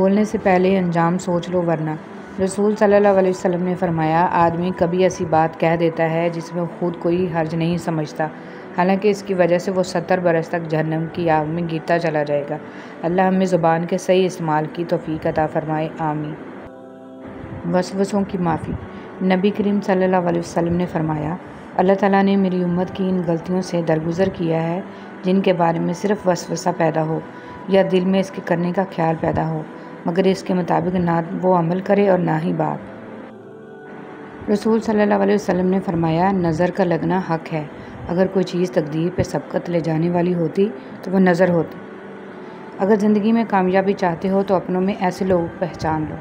بولنے سے پہلے انجام سوچ لو ورنہ۔ رسول صلی اللہ علیہ وسلم نے فرمایا، آدمی کبھی ایسی بات کہہ دیتا ہے جس میں خود کوئی حرج نہیں سمجھتا، حالانکہ اس کی وجہ سے وہ 70 برس تک جہنم کی آگ میں گرتا چلا جائے گا۔ اللہ ہمیں زبان کے صحیح استعمال کی توفیق عطا فرمائے، آمین۔ وسوسوں کی معافی۔ نبی کریم صلی اللہ علیہ وسلم نے فرمایا، اللہ تعالیٰ نے میری امت کی ان غلطیوں سے درگزر کیا ہے جن کے بارے میں صرف وسوسہ پیدا ہو یا دل میں اس کے کرنے کا خیال پیدا ہو، مگر اس کے مطابق نہ وہ عمل کرے اور نہ ہی بات۔ رسول صلی اللہ علیہ وسلم نے فرمایا، نظر کا لگنا حق ہے۔ اگر کوئی چیز تقدیر پہ سبقت لے جانے والی ہوتی تو وہ نظر ہوتی۔ اگر زندگی میں کامیابی چاہتے ہو تو اپنوں میں ایسے لوگ پہچان لو۔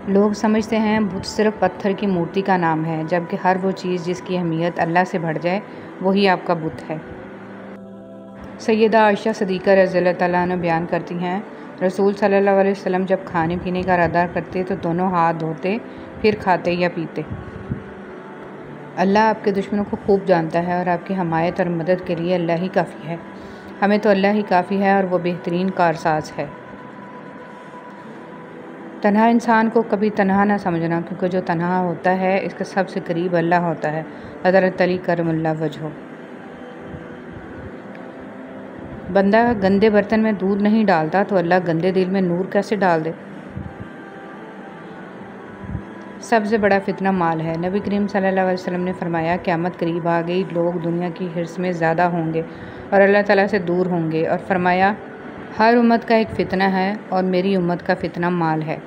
لوگ سمجھتے ہیں بت صرف پتھر کی مورتی کا نام ہے، جبکہ ہر وہ چیز جس کی اہمیت اللہ سے بڑھ جائے وہی آپ کا بت ہے۔ سیدہ عائشہ صدیقہ رضی اللہ تعالیٰ عنہ بیان کرتی ہیں، رسول صلی اللہ علیہ وسلم جب کھانے پینے کا ارادہ کرتے تو دونوں ہاتھ دھوتے پھر کھاتے یا پیتے۔ اللہ آپ کے دشمنوں کو خوب جانتا ہے اور آپ کی حمایت اور مدد کے لیے اللہ ہی کافی ہے۔ ہمیں تو اللہ ہی کافی ہے اور وہ بہترین کارساز ہے۔ تنہا انسان کو کبھی تنہا نہ سمجھنا، کیونکہ جو تنہا ہوتا ہے اس کے سب سے قریب اللہ ہوتا ہے۔ حضرت علی کرم اللہ وجہہ۔ بندہ گندے برتن میں دودھ نہیں ڈالتا تو اللہ گندے دل میں نور کیسے ڈال دے؟ سب سے بڑا فتنہ مال ہے۔ نبی کریم صلی اللہ علیہ وسلم نے فرمایا، قیامت قریب آ گئی، لوگ دنیا کی حرص میں زیادہ ہوں گے اور اللہ تعالیٰ سے دور ہوں گے، اور فرمایا، ہر امت کا ایک فتنہ ہے اور میری امت کا فتنہ مال ہے۔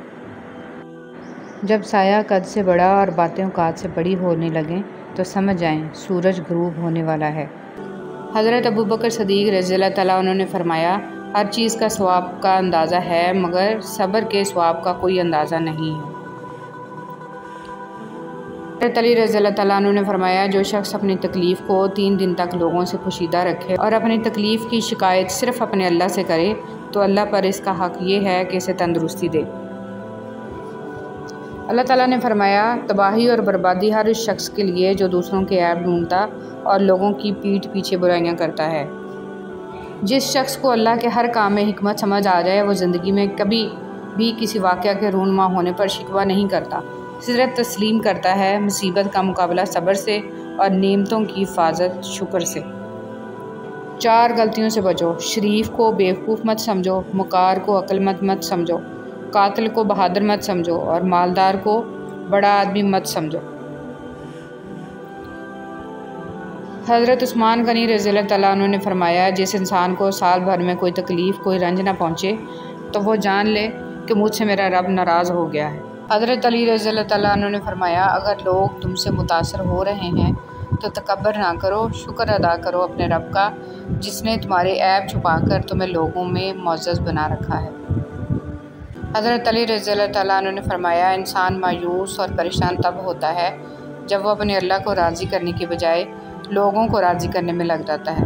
جب سایہ قد سے بڑا اور باتیں اوقات سے بڑی ہونے لگیں تو سمجھ جائیں سورج غروب ہونے والا ہے۔ حضرت ابوبکر صدیق رضی اللہ تعالیٰ عنہ نے فرمایا، ہر چیز کا ثواب کا اندازہ ہے مگر صبر کے ثواب کا کوئی اندازہ نہیں ہے۔ حضرت علی رضی اللہ تعالیٰ عنہ نے فرمایا، جو شخص اپنی تکلیف کو 3 دن تک لوگوں سے پوشیدہ رکھے اور اپنی تکلیف کی شکایت صرف اپنے اللہ سے کرے تو اللہ پر اس کا حق یہ ہے کہ اسے تندرستی دے۔ اللہ تعالیٰ نے فرمایا، تباہی اور بربادی ہر اس شخص کے لیے جو دوسروں کے عیب ڈھونڈتا اور لوگوں کی پیٹھ پیچھے برائیاں کرتا ہے۔ جس شخص کو اللہ کے ہر کام میں حکمت سمجھ آ جائے وہ زندگی میں کبھی بھی کسی واقعہ کے رونما ہونے پر شکوہ نہیں کرتا، صرف تسلیم کرتا ہے، مصیبت کا مقابلہ صبر سے اور نعمتوں کی حفاظت شکر سے۔ 4 غلطیوں سے بچو۔ شریف کو بیوقوف مت سمجھو، مکار کو عقل مند مت سمجھو، قاتل کو بہادر مت سمجھو اور مالدار کو بڑا آدمی مت سمجھو۔ حضرت عثمان غنی رضی اللہ تعالیٰ عنہ نے فرمایا، جس انسان کو سال بھر میں کوئی تکلیف کوئی رنج نہ پہنچے تو وہ جان لے کہ مجھ سے میرا رب ناراض ہو گیا ہے۔ حضرت علی رضی اللہ تعالیٰ عنہ نے فرمایا، اگر لوگ تم سے متاثر ہو رہے ہیں تو تکبر نہ کرو، شکر ادا کرو اپنے رب کا جس نے تمہارے عیب چھپا کر تمہیں لوگوں میں معزز بنا رکھا ہے۔ حضرت علی رضی اللہ تعالیٰ عنہ نے فرمایا، انسان مایوس اور پریشان تب ہوتا ہے جب وہ اپنے اللہ کو راضی کرنے کی بجائے لوگوں کو راضی کرنے میں لگ جاتا ہے۔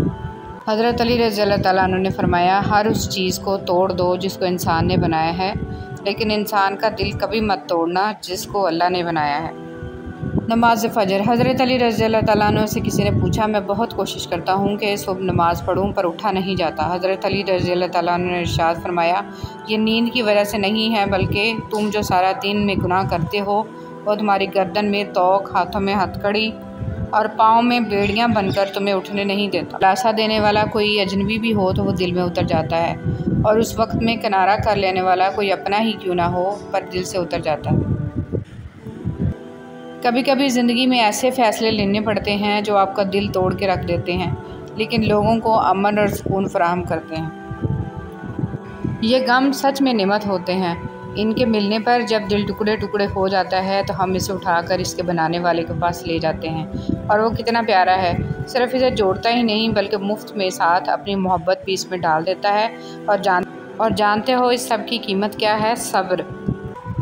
حضرت علی رضی اللہ تعالیٰ عنہ نے فرمایا، ہر اس چیز کو توڑ دو جس کو انسان نے بنایا ہے، لیکن انسان کا دل کبھی مت توڑنا جس کو اللہ نے بنایا ہے۔ نماز فجر۔ حضرت علی رضی اللہ تعالیٰ عنہ سے کسی نے پوچھا، میں بہت کوشش کرتا ہوں کہ صبح نماز پڑھوں پر اٹھا نہیں جاتا۔ حضرت علی رضی اللہ تعالیٰ عنہ نے ارشاد فرمایا، یہ نیند کی وجہ سے نہیں ہے بلکہ تم جو سارا دن میں گناہ کرتے ہو وہ تمہاری گردن میں توق، ہاتھوں میں ہتھکڑی اور پاؤں میں بیڑیاں بن کر تمہیں اٹھنے نہیں دیتا۔ دلاسا دینے والا کوئی اجنبی بھی ہو تو وہ دل میں اتر جاتا ہے، اور اس وقت میں کنارہ کر لینے والا کوئی اپنا ہی کیوں نہ ہو پر دل سے اتر جاتا ہے۔ کبھی کبھی زندگی میں ایسے فیصلے لینے پڑتے ہیں جو آپ کا دل توڑ کے رکھ دیتے ہیں لیکن لوگوں کو امن اور سکون فراہم کرتے ہیں۔ یہ غم سچ میں نعمت ہوتے ہیں، ان کے ملنے پر جب دل ٹکڑے ٹکڑے ہو جاتا ہے تو ہم اسے اٹھا کر اس کے بنانے والے کے پاس لے جاتے ہیں، اور وہ کتنا پیارا ہے، صرف اسے جوڑتا ہی نہیں بلکہ مفت میں ساتھ اپنی محبت بھی اس میں ڈال دیتا ہے۔ اور جانتے ہو اس سب کی قیمت کیا ہے؟ صبر۔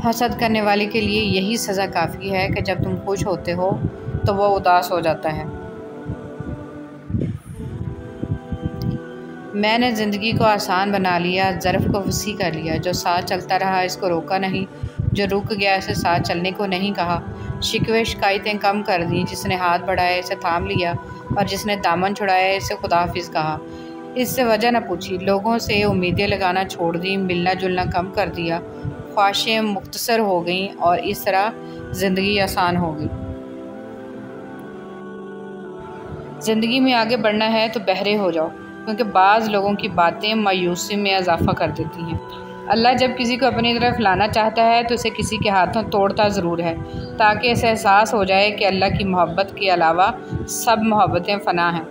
حسد کرنے والے کے لیے یہی سزا کافی ہے کہ جب تم خوش ہوتے ہو تو وہ اداس ہو جاتا ہے۔ میں نے زندگی کو آسان بنا لیا، ظرف کو وسیع کر لیا، جو ساتھ چلتا رہا اس کو روکا نہیں، جو رک گیا اسے ساتھ چلنے کو نہیں کہا، شکوے شکایتیں کم کر دیں، جس نے ہاتھ بڑھایا اسے تھام لیا اور جس نے دامن چھڑایا اسے خدا حافظ کہا۔ اس سے وجہ نہ پوچھی، لوگوں سے امیدیں لگانا چھوڑ دی، ملنا جلنا کم کر دیا، خواہشیں مختصر ہو گئیں اور اس طرح زندگی آسان ہو گئی۔ زندگی میں آگے بڑھنا ہے تو بہرے ہو جاؤ، کیونکہ بعض لوگوں کی باتیں مایوسی میں اضافہ کر دیتی ہیں۔ اللہ جب کسی کو اپنی طرف لانا چاہتا ہے تو اسے کسی کے ہاتھوں توڑتا ضرور ہے، تاکہ اسے احساس ہو جائے کہ اللہ کی محبت کے علاوہ سب محبتیں فنا ہیں۔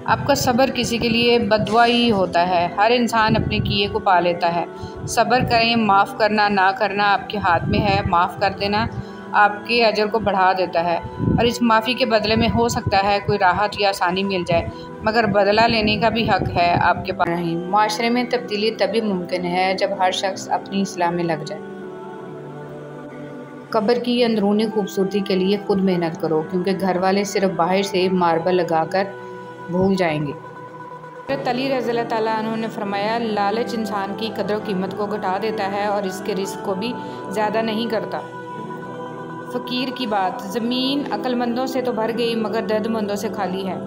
آپ کا صبر کسی کے لیے بددعا ہی ہوتا ہے۔ ہر انسان اپنے کیے کو پا لیتا ہے۔ صبر کریں، معاف کرنا نہ کرنا آپ کے ہاتھ میں ہے۔ معاف کر دینا آپ کے اجر کو بڑھا دیتا ہے، اور اس معافی کے بدلے میں ہو سکتا ہے کوئی راحت یا آسانی مل جائے، مگر بدلہ لینے کا بھی حق ہے آپ کے پاس نہیں۔ معاشرے میں تبدیلی تبھی ممکن ہے جب ہر شخص اپنی اصلاح میں لگ جائے۔ قبر کی اندرونی خوبصورتی کے لیے خود محنت کرو، کیونکہ گھر والے صرف باہر سے ماربل لگا کر بھول جائیں گے۔ حضرت علی رضی اللہ تعالیٰ عنہ نے فرمایا، لالچ انسان کی قدر و قیمت کو گھٹا دیتا ہے اور اس کے رزق کو بھی زیادہ نہیں کرتا۔ فقیر کی بات، زمین عقل مندوں سے تو بھر گئی مگر درد مندوں سے خالی ہے۔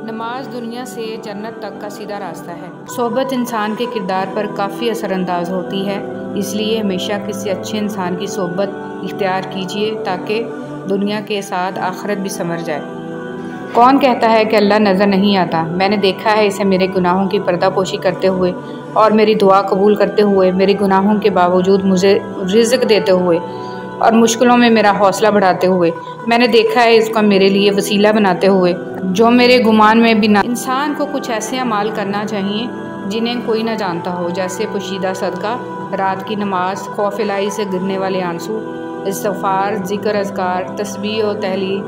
نماز دنیا سے جنت تک کا سیدھا راستہ ہے۔ صحبت انسان کے کردار پر کافی اثر انداز ہوتی ہے، اس لیے ہمیشہ کسی اچھے انسان کی صحبت اختیار کیجیے تاکہ دنیا کے ساتھ آخرت بھی سنور جائے۔ کون کہتا ہے کہ اللہ نظر نہیں آتا؟ میں نے دیکھا ہے اسے میرے گناہوں کی پردہ پوشی کرتے ہوئے اور میری دعا قبول کرتے ہوئے، میرے گناہوں کے باوجود مجھے رزق دیتے ہوئے اور مشکلوں میں میرا حوصلہ بڑھاتے ہوئے۔ میں نے دیکھا ہے اس کو میرے لیے وسیلہ بناتے ہوئے جو میرے گمان میں بھی نہ۔ انسان کو کچھ ایسے اعمال کرنا چاہیے جنہیں کوئی نہ جانتا ہو، جیسے پوشیدہ صدقہ، رات کی نماز، خوف الہی سے گرنے والے آنسو، استغفار، ذکر، اذکار، تسبیح و تحلیل۔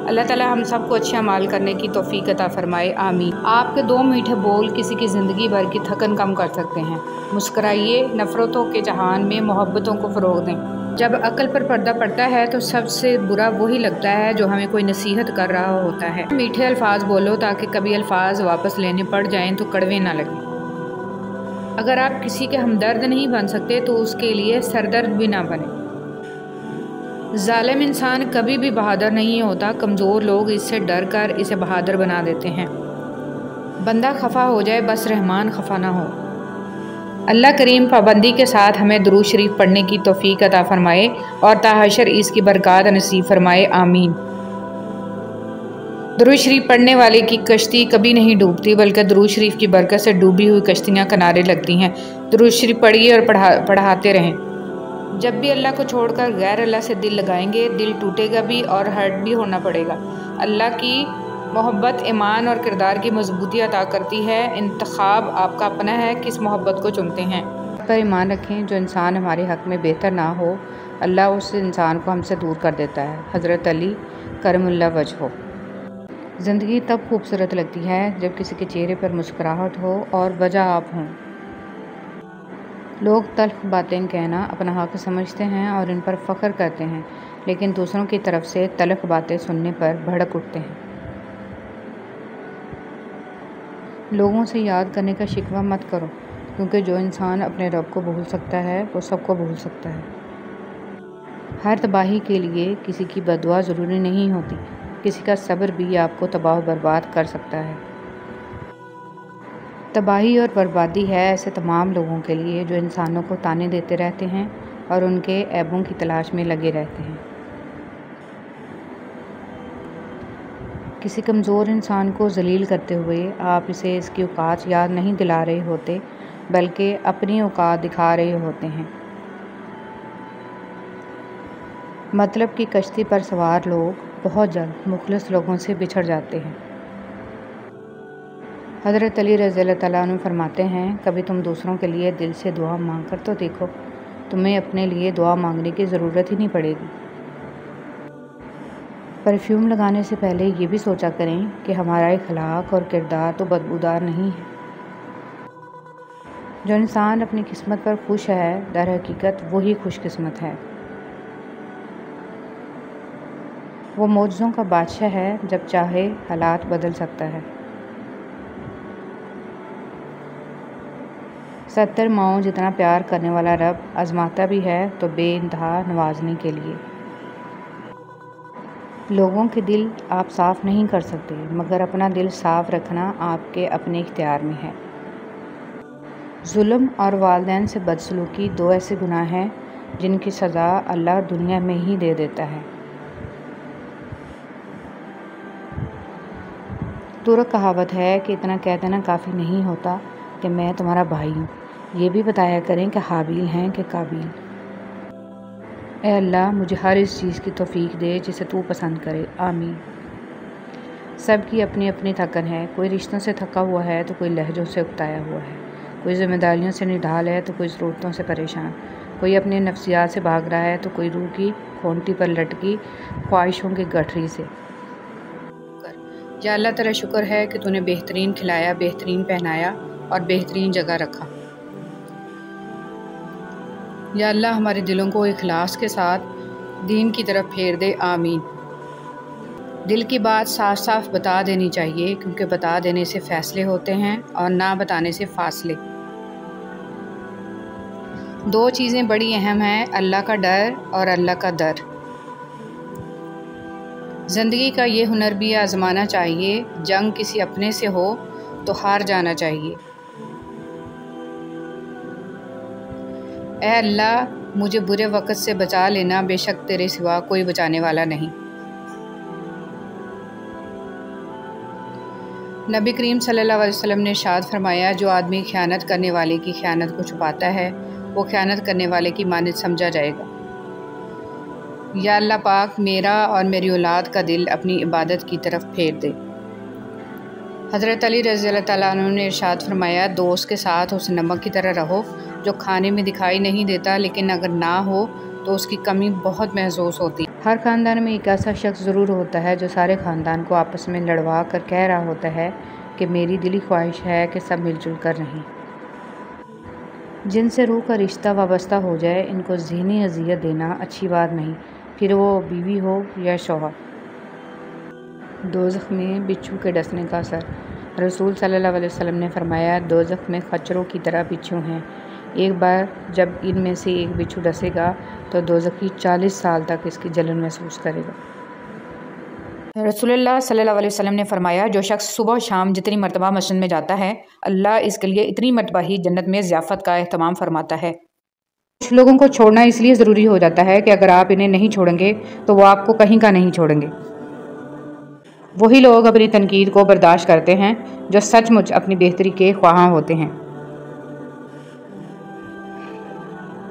اللہ تعالی ہم سب کو اچھے اعمال کرنے کی توفیق عطا فرمائے، آمین۔ آپ کے 2 میٹھے بول کسی کی زندگی بھر کی تھکن کم کر سکتے ہیں۔ مسکرائیے، نفرتوں کے جہان میں محبتوں کو فروغ دیں۔ جب عقل پر پردہ پڑتا ہے تو سب سے برا وہی لگتا ہے جو ہمیں کوئی نصیحت کر رہا ہوتا ہے۔ میٹھے الفاظ بولو تاکہ کبھی الفاظ واپس لینے پڑ جائیں تو کڑوے نہ لگیں۔ اگر آپ کسی کے ہمدرد نہیں بن سکتے تو اس کے لیے سردرد بھی نہ بنیں۔ ظالم انسان کبھی بھی بہادر نہیں ہوتا، کمزور لوگ اس سے ڈر کر اسے بہادر بنا دیتے ہیں۔ بندہ خفا ہو جائے بس رحمان خفا نہ ہو۔ اللہ کریم پابندی کے ساتھ ہمیں درود شریف پڑھنے کی توفیق عطا فرمائے اور تا حشر اس کی برکات نصیب فرمائے، آمین۔ درود شریف پڑھنے والے کی کشتی کبھی نہیں ڈوبتی، بلکہ درود شریف کی برکت سے ڈوبی ہوئی کشتیاں کنارے لگتی ہیں۔ درود شریف پڑھیے اور پڑھاتے رہیں۔ جب بھی اللہ کو چھوڑ کر غیر اللہ سے دل لگائیں گے، دل ٹوٹے گا بھی اور ہرٹ بھی ہونا پڑے گا۔ اللہ کی محبت ایمان اور کردار کی مضبوطی عطا کرتی ہے۔ انتخاب آپ کا اپنا ہے، کس محبت کو چنتے ہیں۔ پر ایمان رکھیں، جو انسان ہمارے حق میں بہتر نہ ہو، اللہ اس انسان کو ہم سے دور کر دیتا ہے۔ حضرت علی کرم اللہ وجہہ۔ زندگی تب خوبصورت لگتی ہے جب کسی کے چہرے پر مسکراہٹ ہو اور وجہ آپ ہوں۔ لوگ تلخ باتیں کہنا اپنا حق سمجھتے ہیں اور ان پر فخر کرتے ہیں، لیکن دوسروں کی طرف سے تلخ باتیں سننے پر بھڑک اٹھتے ہیں۔ لوگوں سے یاد کرنے کا شکوہ مت کرو، کیونکہ جو انسان اپنے رب کو بھول سکتا ہے وہ سب کو بھول سکتا ہے۔ ہر تباہی کے لیے کسی کی بددعا ضروری نہیں ہوتی، کسی کا صبر بھی آپ کو تباہ و برباد کر سکتا ہے۔ تباہی اور بربادی ہے ایسے تمام لوگوں کے لیے جو انسانوں کو طعنے دیتے رہتے ہیں اور ان کے عیبوں کی تلاش میں لگے رہتے ہیں۔ کسی کمزور انسان کو ذلیل کرتے ہوئے آپ اسے اس کی اوقات یاد نہیں دلا رہے ہوتے، بلکہ اپنی اوقات دکھا رہے ہوتے ہیں۔ مطلب کی کشتی پر سوار لوگ بہت جلد مخلص لوگوں سے بچھڑ جاتے ہیں۔ حضرت علی رضی اللہ تعالیٰ عنہ فرماتے ہیں، کبھی تم دوسروں کے لیے دل سے دعا مانگ کر تو دیکھو، تمہیں اپنے لیے دعا مانگنے کی ضرورت ہی نہیں پڑے گی۔ پرفیوم لگانے سے پہلے یہ بھی سوچا کریں کہ ہمارا اخلاق اور کردار تو بدبودار نہیں ہے۔ جو انسان اپنی قسمت پر خوش ہے، در حقیقت وہی خوش قسمت ہے۔ وہ معجزوں کا بادشاہ ہے، جب چاہے حالات بدل سکتا ہے۔ 70 ماؤں جتنا پیار کرنے والا رب آزماتا بھی ہے تو بے انتہا نوازنے کے لیے۔ لوگوں کے دل آپ صاف نہیں کر سکتے، مگر اپنا دل صاف رکھنا آپ کے اپنے اختیار میں ہے۔ ظلم اور والدین سے بدسلوکی 2 ایسے گناہ ہیں جن کی سزا اللہ دنیا میں ہی دے دیتا ہے۔ ترک کہاوت ہے کہ اتنا کہہ دینا کافی نہیں ہوتا کہ میں تمہارا بھائی ہوں، یہ بھی بتایا کریں کہ حابیل ہیں کہ قابیل۔ اے اللہ مجھے ہر اس چیز کی توفیق دے جسے تو پسند کرے، آمین۔ سب کی اپنی اپنی تھکن ہے، کوئی رشتوں سے تھکا ہوا ہے تو کوئی لہجوں سے اکتایا ہوا ہے، کوئی ذمہ داریوں سے نڈھال ہے تو کوئی ضرورتوں سے پریشان، کوئی اپنے نفسیات سے بھاگ رہا ہے تو کوئی روح کی کھونٹی پر لٹکی خواہشوں کی گٹھری سے۔ یا اللہ تیرا شکر ہے کہ تو نے بہترین کھلایا، بہترین پہنایا اور بہترین جگہ رکھا۔ یا اللہ ہمارے دلوں کو اخلاص کے ساتھ دین کی طرف پھیر دے، آمین۔ دل کی بات صاف صاف بتا دینی چاہیے، کیونکہ بتا دینے سے فیصلے ہوتے ہیں اور نہ بتانے سے فاصلے۔ 2 چیزیں بڑی اہم ہیں، اللہ کا ڈر اور اللہ کا در۔ زندگی کا یہ ہنر بھی آزمانا چاہیے، جنگ کسی اپنے سے ہو تو ہار جانا چاہیے۔ اے اللہ مجھے برے وقت سے بچا لینا، بے شک تیرے سوا کوئی بچانے والا نہیں۔ نبی کریم صلی اللہ علیہ وسلم نے ارشاد فرمایا، جو آدمی خیانت کرنے والے کی خیانت کو چھپاتا ہے وہ خیانت کرنے والے کی مانند سمجھا جائے گا۔ یا اللہ پاک میرا اور میری اولاد کا دل اپنی عبادت کی طرف پھیر دے۔ حضرت علی رضی اللہ تعالیٰ عنہ نے ارشاد فرمایا، دوست کے ساتھ اس نمک کی طرح رہو جو کھانے میں دکھائی نہیں دیتا، لیکن اگر نہ ہو تو اس کی کمی بہت محسوس ہوتی ہے۔ ہر خاندان میں ایک ایسا شخص ضرور ہوتا ہے جو سارے خاندان کو آپس میں لڑوا کر کہہ رہا ہوتا ہے کہ میری دلی خواہش ہے کہ سب مل جل کر رہیں۔ جن سے روح کا رشتہ وابستہ ہو جائے ان کو ذہنی اذیت دینا اچھی بات نہیں، پھر وہ بیوی ہو یا شوہر۔ دوزخ میں بچھو کے ڈسنے کا اثر۔ رسول صلی اللہ علیہ وسلم نے فرمایا، دوزخ میں خچروں کی طرح بچھو ہیں، ایک بار جب ان میں سے ایک بچھو ڈسے گا تو دوزخی 40 سال تک اس کی جلن محسوس کرے گا۔ رسول اللہ صلی اللہ علیہ وسلم نے فرمایا، جو شخص صبح و شام جتنی مرتبہ مسجد میں جاتا ہے اللہ اس کے لیے اتنی مرتبہ ہی جنت میں ضیافت کا اہتمام فرماتا ہے۔ کچھ لوگوں کو چھوڑنا اس لیے ضروری ہو جاتا ہے کہ اگر آپ انہیں نہیں چھوڑیں گے تو وہ آپ کو کہیں کا نہیں چھوڑیں گے۔ وہی لوگ اپنی تنقید کو برداشت کرتے ہیں جو سچ مچ اپنی بہتری کے خواہاں ہوتے ہیں۔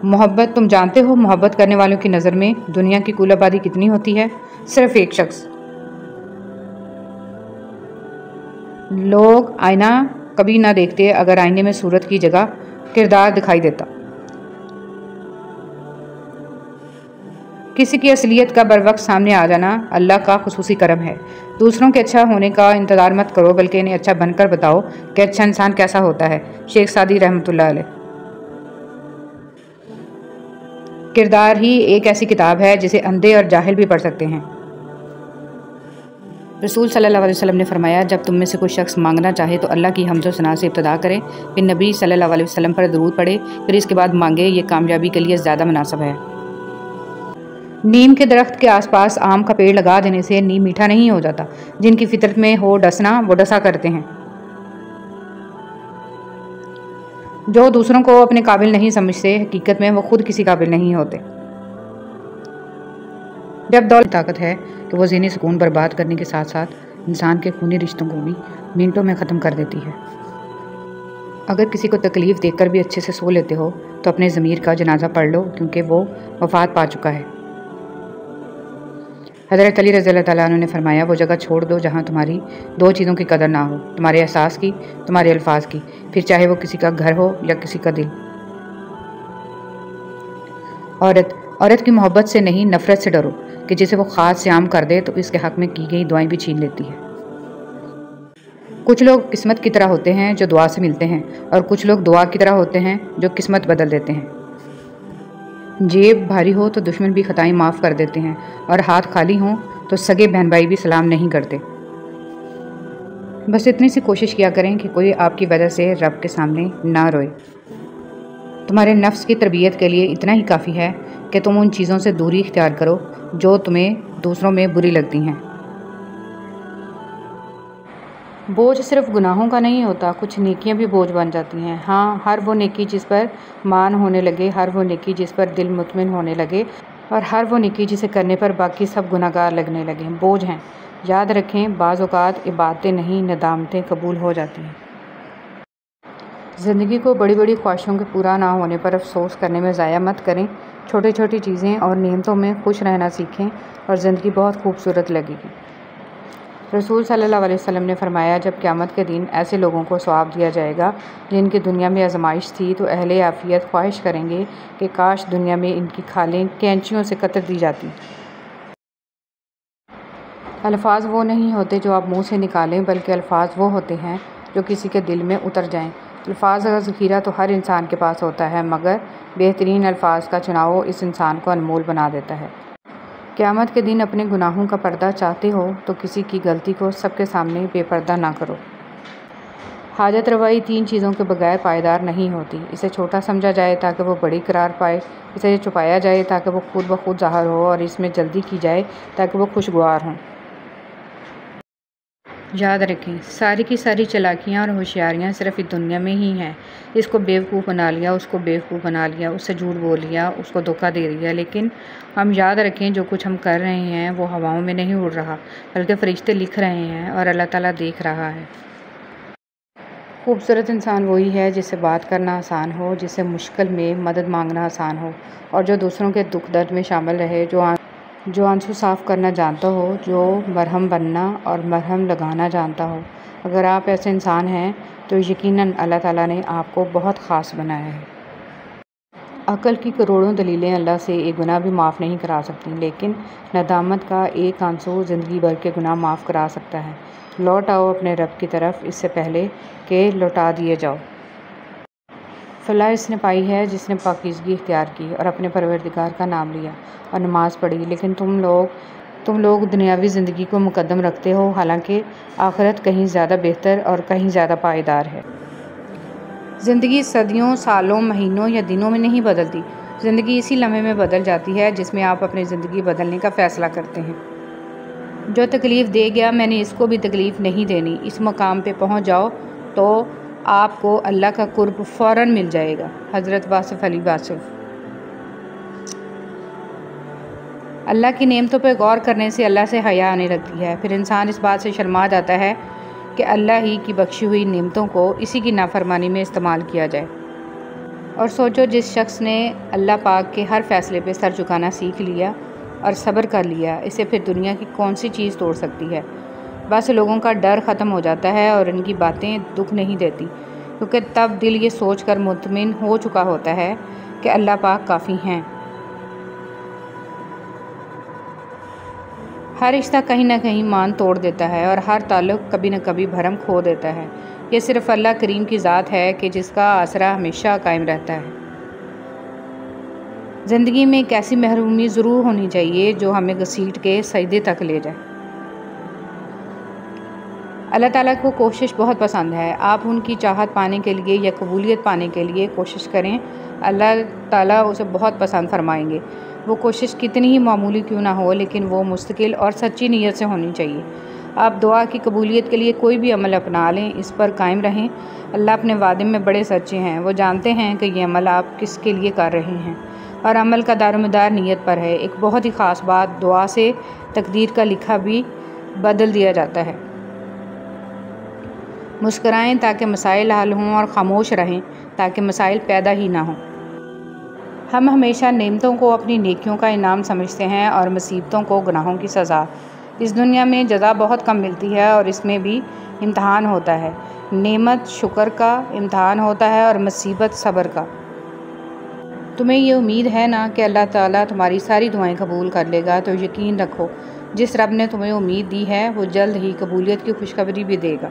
محبت، تم جانتے ہو محبت کرنے والوں کی نظر میں دنیا کی کل آبادی کتنی ہوتی ہے؟ صرف ایک شخص۔ لوگ آئینہ کبھی نہ دیکھتے اگر آئینے میں صورت کی جگہ کردار دکھائی دیتا۔ کسی کی اصلیت کا بر وقت سامنے آ جانا اللہ کا خصوصی کرم ہے۔ دوسروں کے اچھا ہونے کا انتظار مت کرو بلکہ انہیں اچھا بن کر بتاؤ کہ اچھا انسان کیسا ہوتا ہے۔ شیخ سعدی رحمۃ اللہ علیہ۔ کردار ہی ایک ایسی کتاب ہے جسے اندھے اور جاہل بھی پڑھ سکتے ہیں۔ رسول صلی اللہ علیہ وسلم نے فرمایا، جب تم میں سے کوئی شخص مانگنا چاہے تو اللہ کی حمد و ثنا سے ابتدا کرے، پھر نبی صلی اللہ علیہ وسلم پر درود پڑھے، پھر اس کے بعد مانگے، یہ کامیابی کے لیے زیادہ مناسب ہے۔ نیم کے درخت کے آس پاس آم کا پیڑ لگا دینے سے نیم میٹھا نہیں ہو جاتا۔ جن کی فطرت میں ہو ڈسنا وہ ڈسا کرتے ہیں۔ جو دوسروں کو اپنے قابل نہیں سمجھتے حقیقت میں وہ خود کسی قابل نہیں ہوتے۔ جب دولت طاقت ہے کہ وہ ذہنی سکون برباد کرنے کے ساتھ ساتھ انسان کے خونی رشتوں کو بھی منٹوں میں ختم کر دیتی ہے۔ اگر کسی کو تکلیف دیکھ کر بھی اچھے سے سو لیتے ہو تو اپنے ضمیر کا جنازہ پڑھ لو، کیونکہ وہ وفات پا چکا ہے۔ حضرت علی رضی اللہ تعالیٰ عنہ نے فرمایا، وہ جگہ چھوڑ دو جہاں تمہاری 2 چیزوں کی قدر نہ ہو، تمہارے احساس کی، تمہارے الفاظ کی، پھر چاہے وہ کسی کا گھر ہو یا کسی کا دل۔ عورت کی محبت سے نہیں نفرت سے ڈرو کہ جسے وہ خاص سے عام کر دے تو اس کے حق میں کی گئی دعائیں بھی چھین لیتی ہے۔ کچھ لوگ قسمت کی طرح ہوتے ہیں جو دعا سے ملتے ہیں، اور کچھ لوگ دعا کی طرح ہوتے ہیں جو قسمت بدل دیتے ہیں۔ جیب بھاری ہو تو دشمن بھی خطائیں معاف کر دیتے ہیں، اور ہاتھ خالی ہوں تو سگے بہن بھائی بھی سلام نہیں کرتے۔ بس اتنی سی کوشش کیا کریں کہ کوئی آپ کی وجہ سے رب کے سامنے نہ روئے۔ تمہارے نفس کی تربیت کے لیے اتنا ہی کافی ہے کہ تم ان چیزوں سے دوری اختیار کرو جو تمہیں دوسروں میں بری لگتی ہیں۔ بوجھ صرف گناہوں کا نہیں ہوتا، کچھ نیکیاں بھی بوجھ بن جاتی ہیں۔ ہاں، ہر وہ نیکی جس پر مان ہونے لگے، ہر وہ نیکی جس پر دل مطمئن ہونے لگے، اور ہر وہ نیکی جسے کرنے پر باقی سب گناہگار لگنے لگیں، بوجھ ہیں۔ یاد رکھیں، بعض اوقات عبادتیں نہیں، ندامتیں قبول ہو جاتی ہیں۔ زندگی کو بڑی بڑی خواہشوں کے پورا نہ ہونے پر افسوس کرنے میں ضائع مت کریں۔ چھوٹی چھوٹی چیزیں اور نعمتوں میں خوش رہنا سیکھیں اور زندگی بہت خوبصورت لگے گی۔ رسول صلی اللہ علیہ وسلم نے فرمایا، جب قیامت کے دن ایسے لوگوں کو ثواب دیا جائے گا جن کی دنیا میں آزمائش تھی، تو اہل عافیت خواہش کریں گے کہ کاش دنیا میں ان کی کھالیں کینچیوں سے کتر دی جاتی۔ الفاظ وہ نہیں ہوتے جو آپ منہ سے نکالیں، بلکہ الفاظ وہ ہوتے ہیں جو کسی کے دل میں اتر جائیں۔ الفاظ کا ذخیرہ تو ہر انسان کے پاس ہوتا ہے، مگر بہترین الفاظ کا چناؤ اس انسان کو انمول بنا دیتا ہے۔ قیامت کے دن اپنے گناہوں کا پردہ چاہتے ہو تو کسی کی غلطی کو سب کے سامنے بے پردہ نہ کرو۔ حاجت روائی 3 چیزوں کے بغیر پائیدار نہیں ہوتی۔ اسے چھوٹا سمجھا جائے تاکہ وہ بڑی قرار پائے، اسے چھپایا جائے تاکہ وہ خود بخود ظاہر ہو، اور اس میں جلدی کی جائے تاکہ وہ خوشگوار ہوں۔ یاد رکھیں، ساری کی ساری چالاکیاں اور ہوشیاریاں صرف اس دنیا میں ہی ہیں۔ اس کو بیوقوف بنا لیا، اس کو بیوقوف بنا لیا، اس سے جھوٹ بول لیا، اس کو دھوکہ دے دیا، لیکن ہم یاد رکھیں جو کچھ ہم کر رہے ہیں وہ ہواؤں میں نہیں اڑ رہا، بلکہ فرشتے لکھ رہے ہیں اور اللہ تعالیٰ دیکھ رہا ہے۔ خوبصورت انسان وہی ہے جس سے بات کرنا آسان ہو، جس سے مشکل میں مدد مانگنا آسان ہو، اور جو دوسروں کے دکھ درد میں شامل رہے، جو آنسو صاف کرنا جانتا ہو، جو مرہم بننا اور مرہم لگانا جانتا ہو۔ اگر آپ ایسے انسان ہیں تو یقیناً اللہ تعالیٰ نے آپ کو بہت خاص بنایا ہے۔ عقل کی کروڑوں دلیلیں اللہ سے ایک گناہ بھی معاف نہیں کرا سکتی، لیکن ندامت کا ایک آنسو زندگی بھر کے گناہ معاف کرا سکتا ہے۔ لوٹ آؤ اپنے رب کی طرف اس سے پہلے کہ لوٹا دیے جاؤ۔ فلاح اس نے پائی ہے جس نے پاکیزگی اختیار کی اور اپنے پروردگار کا نام لیا اور نماز پڑھی، لیکن تم لوگ دنیاوی زندگی کو مقدم رکھتے ہو، حالانکہ آخرت کہیں زیادہ بہتر اور کہیں زیادہ پائیدار ہے۔ زندگی صدیوں، سالوں، مہینوں یا دنوں میں نہیں بدلتی، زندگی اسی لمحے میں بدل جاتی ہے جس میں آپ اپنی زندگی بدلنے کا فیصلہ کرتے ہیں۔ جو تکلیف دے گیا میں نے اس کو بھی تکلیف نہیں دینی، اس مقام پہ پہنچ جاؤ تو آپ کو اللہ کا قرب فوراً مل جائے گا۔ حضرت واصف علی واصف۔ اللہ کی نعمتوں پہ غور کرنے سے اللہ سے حیا آنے لگتی ہے، پھر انسان اس بات سے شرما جاتا ہے کہ اللہ ہی کی بخشی ہوئی نعمتوں کو اسی کی نافرمانی میں استعمال کیا جائے۔ اور سوچو، جس شخص نے اللہ پاک کے ہر فیصلے پہ سر جھکانا سیکھ لیا اور صبر کر لیا، اسے پھر دنیا کی کون سی چیز توڑ سکتی ہے؟ بس لوگوں کا ڈر ختم ہو جاتا ہے اور ان کی باتیں دکھ نہیں دیتی، کیونکہ تب دل یہ سوچ کر مطمئن ہو چکا ہوتا ہے کہ اللہ پاک کافی ہیں۔ ہر رشتہ کہیں نہ کہیں مان توڑ دیتا ہے اور ہر تعلق کبھی نہ کبھی بھرم کھو دیتا ہے۔ یہ صرف اللہ کریم کی ذات ہے کہ جس کا آسرا ہمیشہ قائم رہتا ہے۔ زندگی میں ایک ایسی محرومی ضرور ہونی چاہیے جو ہمیں گھسیٹ کے سجدے تک لے جائے۔ اللہ تعالیٰ کو کوشش بہت پسند ہے۔ آپ ان کی چاہت پانے کے لیے یا قبولیت پانے کے لیے کوشش کریں، اللہ تعالیٰ اسے بہت پسند فرمائیں گے۔ وہ کوشش کتنی ہی معمولی کیوں نہ ہو، لیکن وہ مستقل اور سچی نیت سے ہونی چاہیے۔ آپ دعا کی قبولیت کے لیے کوئی بھی عمل اپنا لیں، اس پر قائم رہیں۔ اللہ اپنے وعدے میں بڑے سچے ہیں، وہ جانتے ہیں کہ یہ عمل آپ کس کے لیے کر رہے ہیں، اور عمل کا دار و مدار نیت پر ہے۔ ایک بہت ہی خاص بات، دعا سے تقدیر کا لکھا بھی بدل دیا جاتا ہے۔ مسکرائیں تاکہ مسائل حل ہوں، اور خاموش رہیں تاکہ مسائل پیدا ہی نہ ہوں۔ ہم ہمیشہ نعمتوں کو اپنی نیکیوں کا انعام سمجھتے ہیں اور مصیبتوں کو گناہوں کی سزا۔ اس دنیا میں جزا بہت کم ملتی ہے اور اس میں بھی امتحان ہوتا ہے۔ نعمت شکر کا امتحان ہوتا ہے اور مصیبت صبر کا۔ تمہیں یہ امید ہے نا کہ اللہ تعالیٰ تمہاری ساری دعائیں قبول کر لے گا، تو یقین رکھو جس رب نے تمہیں امید دی ہے وہ جلد ہی قبولیت کی خوشخبری بھی دے گا۔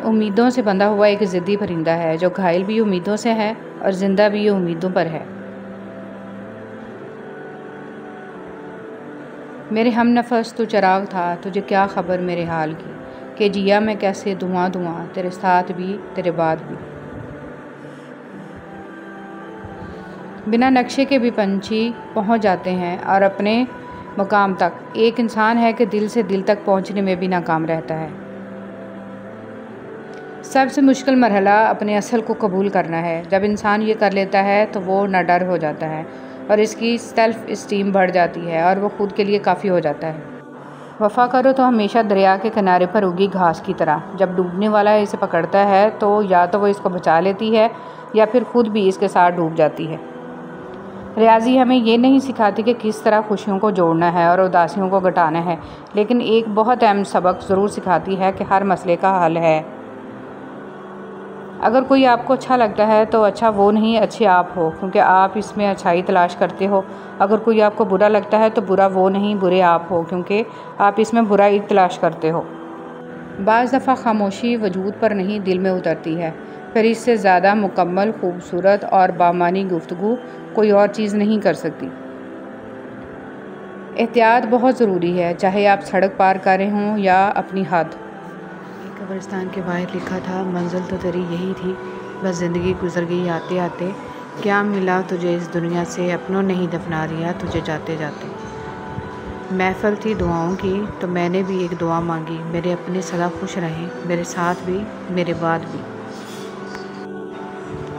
امیدوں سے بندھا ہوا ایک ضدی پرندہ ہے جو گھائل بھی امیدوں سے ہے اور زندہ بھی امیدوں پر ہے۔ میرے ہم نفس تو چراغ تھا، تجھے کیا خبر میرے حال کی، کہ جیا میں کیسے دھواں دھواں، تیرے ساتھ بھی تیرے بعد بھی۔ بنا نقشے کے بھی پنچھی پہنچ جاتے ہیں اور اپنے مقام تک۔ ایک انسان ہے کہ دل سے دل تک پہنچنے میں بھی ناکام رہتا ہے۔ سب سے مشکل مرحلہ اپنے اصل کو قبول کرنا ہے۔ جب انسان یہ کر لیتا ہے تو وہ نہ ڈر ہو جاتا ہے اور اس کی سیلف اسٹیم بڑھ جاتی ہے اور وہ خود کے لیے کافی ہو جاتا ہے۔ وفا کرو تو ہمیشہ دریا کے کنارے پر اگی گھاس کی طرح، جب ڈوبنے والا اسے پکڑتا ہے تو یا تو وہ اس کو بچا لیتی ہے یا پھر خود بھی اس کے ساتھ ڈوب جاتی ہے۔ ریاضی ہمیں یہ نہیں سکھاتی کہ کس طرح خوشیوں کو جوڑنا ہے اور اداسیوں کو گھٹانا ہے، لیکن ایک بہت اہم سبق ضرور سکھاتی ہے کہ ہر مسئلے کا حل ہے۔ اگر کوئی آپ کو اچھا لگتا ہے تو اچھا وہ نہیں، اچھے آپ ہو، کیونکہ آپ اس میں اچھائی تلاش کرتے ہو۔ اگر کوئی آپ کو برا لگتا ہے تو برا وہ نہیں، برے آپ ہو، کیونکہ آپ اس میں برائی تلاش کرتے ہو۔ بعض دفعہ خاموشی وجود پر نہیں دل میں اترتی ہے، پھر اس سے زیادہ مکمل، خوبصورت اور بامعنی گفتگو کوئی اور چیز نہیں کر سکتی۔ احتیاط بہت ضروری ہے، چاہے آپ سڑک پار کر رہے ہوں یا اپنی حد۔ ایک قبرستان کے باہر لکھا تھا، منزل تو تیری یہی تھی، بس زندگی گزر گئی آتے آتے، کیا ملا تجھے اس دنیا سے، اپنوں نے ہی دفنا دیا تجھے جاتے جاتے۔ محفل تھی دعاؤں کی تو میں نے بھی ایک دعا مانگی، میرے اپنے سدا خوش رہیں، میرے ساتھ بھی میرے بعد بھی۔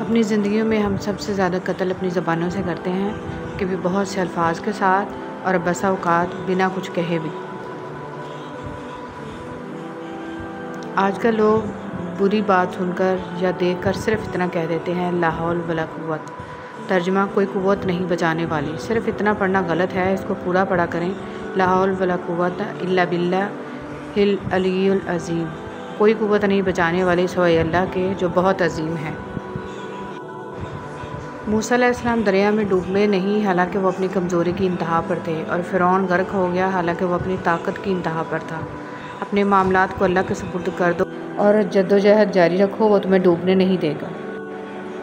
اپنی زندگیوں میں ہم سب سے زیادہ قتل اپنی زبانوں سے کرتے ہیں، کہ بھی بہت سے الفاظ کے ساتھ اور بسا اوقات بنا کچھ کہے بھی۔ آج کل لوگ بری بات سن کر یا دیکھ کر صرف اتنا کہہ دیتے ہیں، لا حول ولا قوت۔ ترجمہ، کوئی قوت نہیں بچانے والی۔ صرف اتنا پڑھنا غلط ہے، اس کو پورا پڑھا کریں، لا حول ولا قوت الا باللہ العلی العظیم۔ کوئی قوت نہیں بچانے والی سوائے اللہ کے جو بہت عظیم ہے۔ موسیٰ علیہ السلام دریا میں ڈوبے نہیں، حالانکہ وہ اپنی کمزوری کی انتہا پر تھے، اور فرعون غرق ہو گیا حالانکہ وہ اپنی طاقت کی انتہا پر تھا۔ اپنے معاملات کو اللہ کے سپرد کر دو اور جدوجہد جاری رکھو، وہ تمہیں ڈوبنے نہیں دے گا۔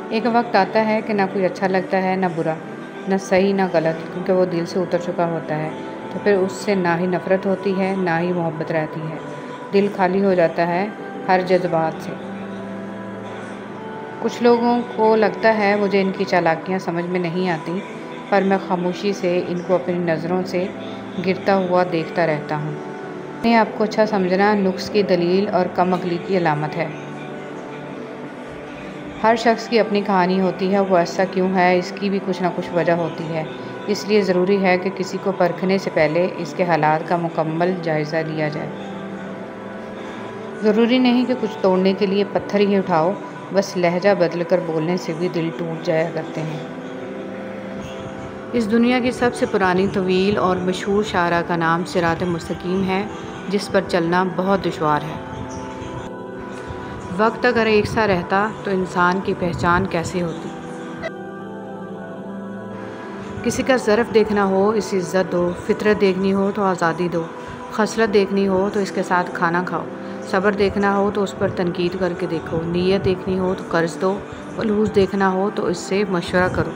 ایک وقت آتا ہے کہ نہ کوئی اچھا لگتا ہے، نہ برا، نہ صحیح نہ غلط، کیونکہ وہ دل سے اتر چکا ہوتا ہے، تو پھر اس سے نہ ہی نفرت ہوتی ہے نہ ہی محبت رہتی ہے۔ دل خالی ہو جاتا ہے ہر جذبات سے۔ کچھ لوگوں کو لگتا ہے مجھے ان کی چالاکیاں سمجھ میں نہیں آتی، پر میں خاموشی سے ان کو اپنی نظروں سے گرتا ہوا دیکھتا رہتا ہوں۔ اپنے آپ کو اچھا سمجھنا نقص کی دلیل اور کم عقلی کی علامت ہے۔ ہر شخص کی اپنی کہانی ہوتی ہے، وہ ایسا کیوں ہے، اس کی بھی کچھ نہ کچھ وجہ ہوتی ہے۔ اس لیے ضروری ہے کہ کسی کو پرکھنے سے پہلے اس کے حالات کا مکمل جائزہ لیا جائے۔ ضروری نہیں کہ کچھ توڑنے کے لیے پتھر ہی اٹھاؤ، بس لہجہ بدل کر بولنے سے بھی دل ٹوٹ جایا کرتے ہیں۔ اس دنیا کی سب سے پرانی، طویل اور مشہور شاہراہ کا نام صراط مستقیم ہے، جس پر چلنا بہت دشوار ہے۔ وقت اگر ایک سا رہتا تو انسان کی پہچان کیسے ہوتی؟ کسی کا ظرف دیکھنا ہو اسے عزت دو، فطرت دیکھنی ہو تو آزادی دو، خصلت دیکھنی ہو تو اس کے ساتھ کھانا کھاؤ، صبر دیکھنا ہو تو اس پر تنقید کر کے دیکھو، نیت دیکھنی ہو تو قرض دو، خلوص دیکھنا ہو تو اس سے مشورہ کرو۔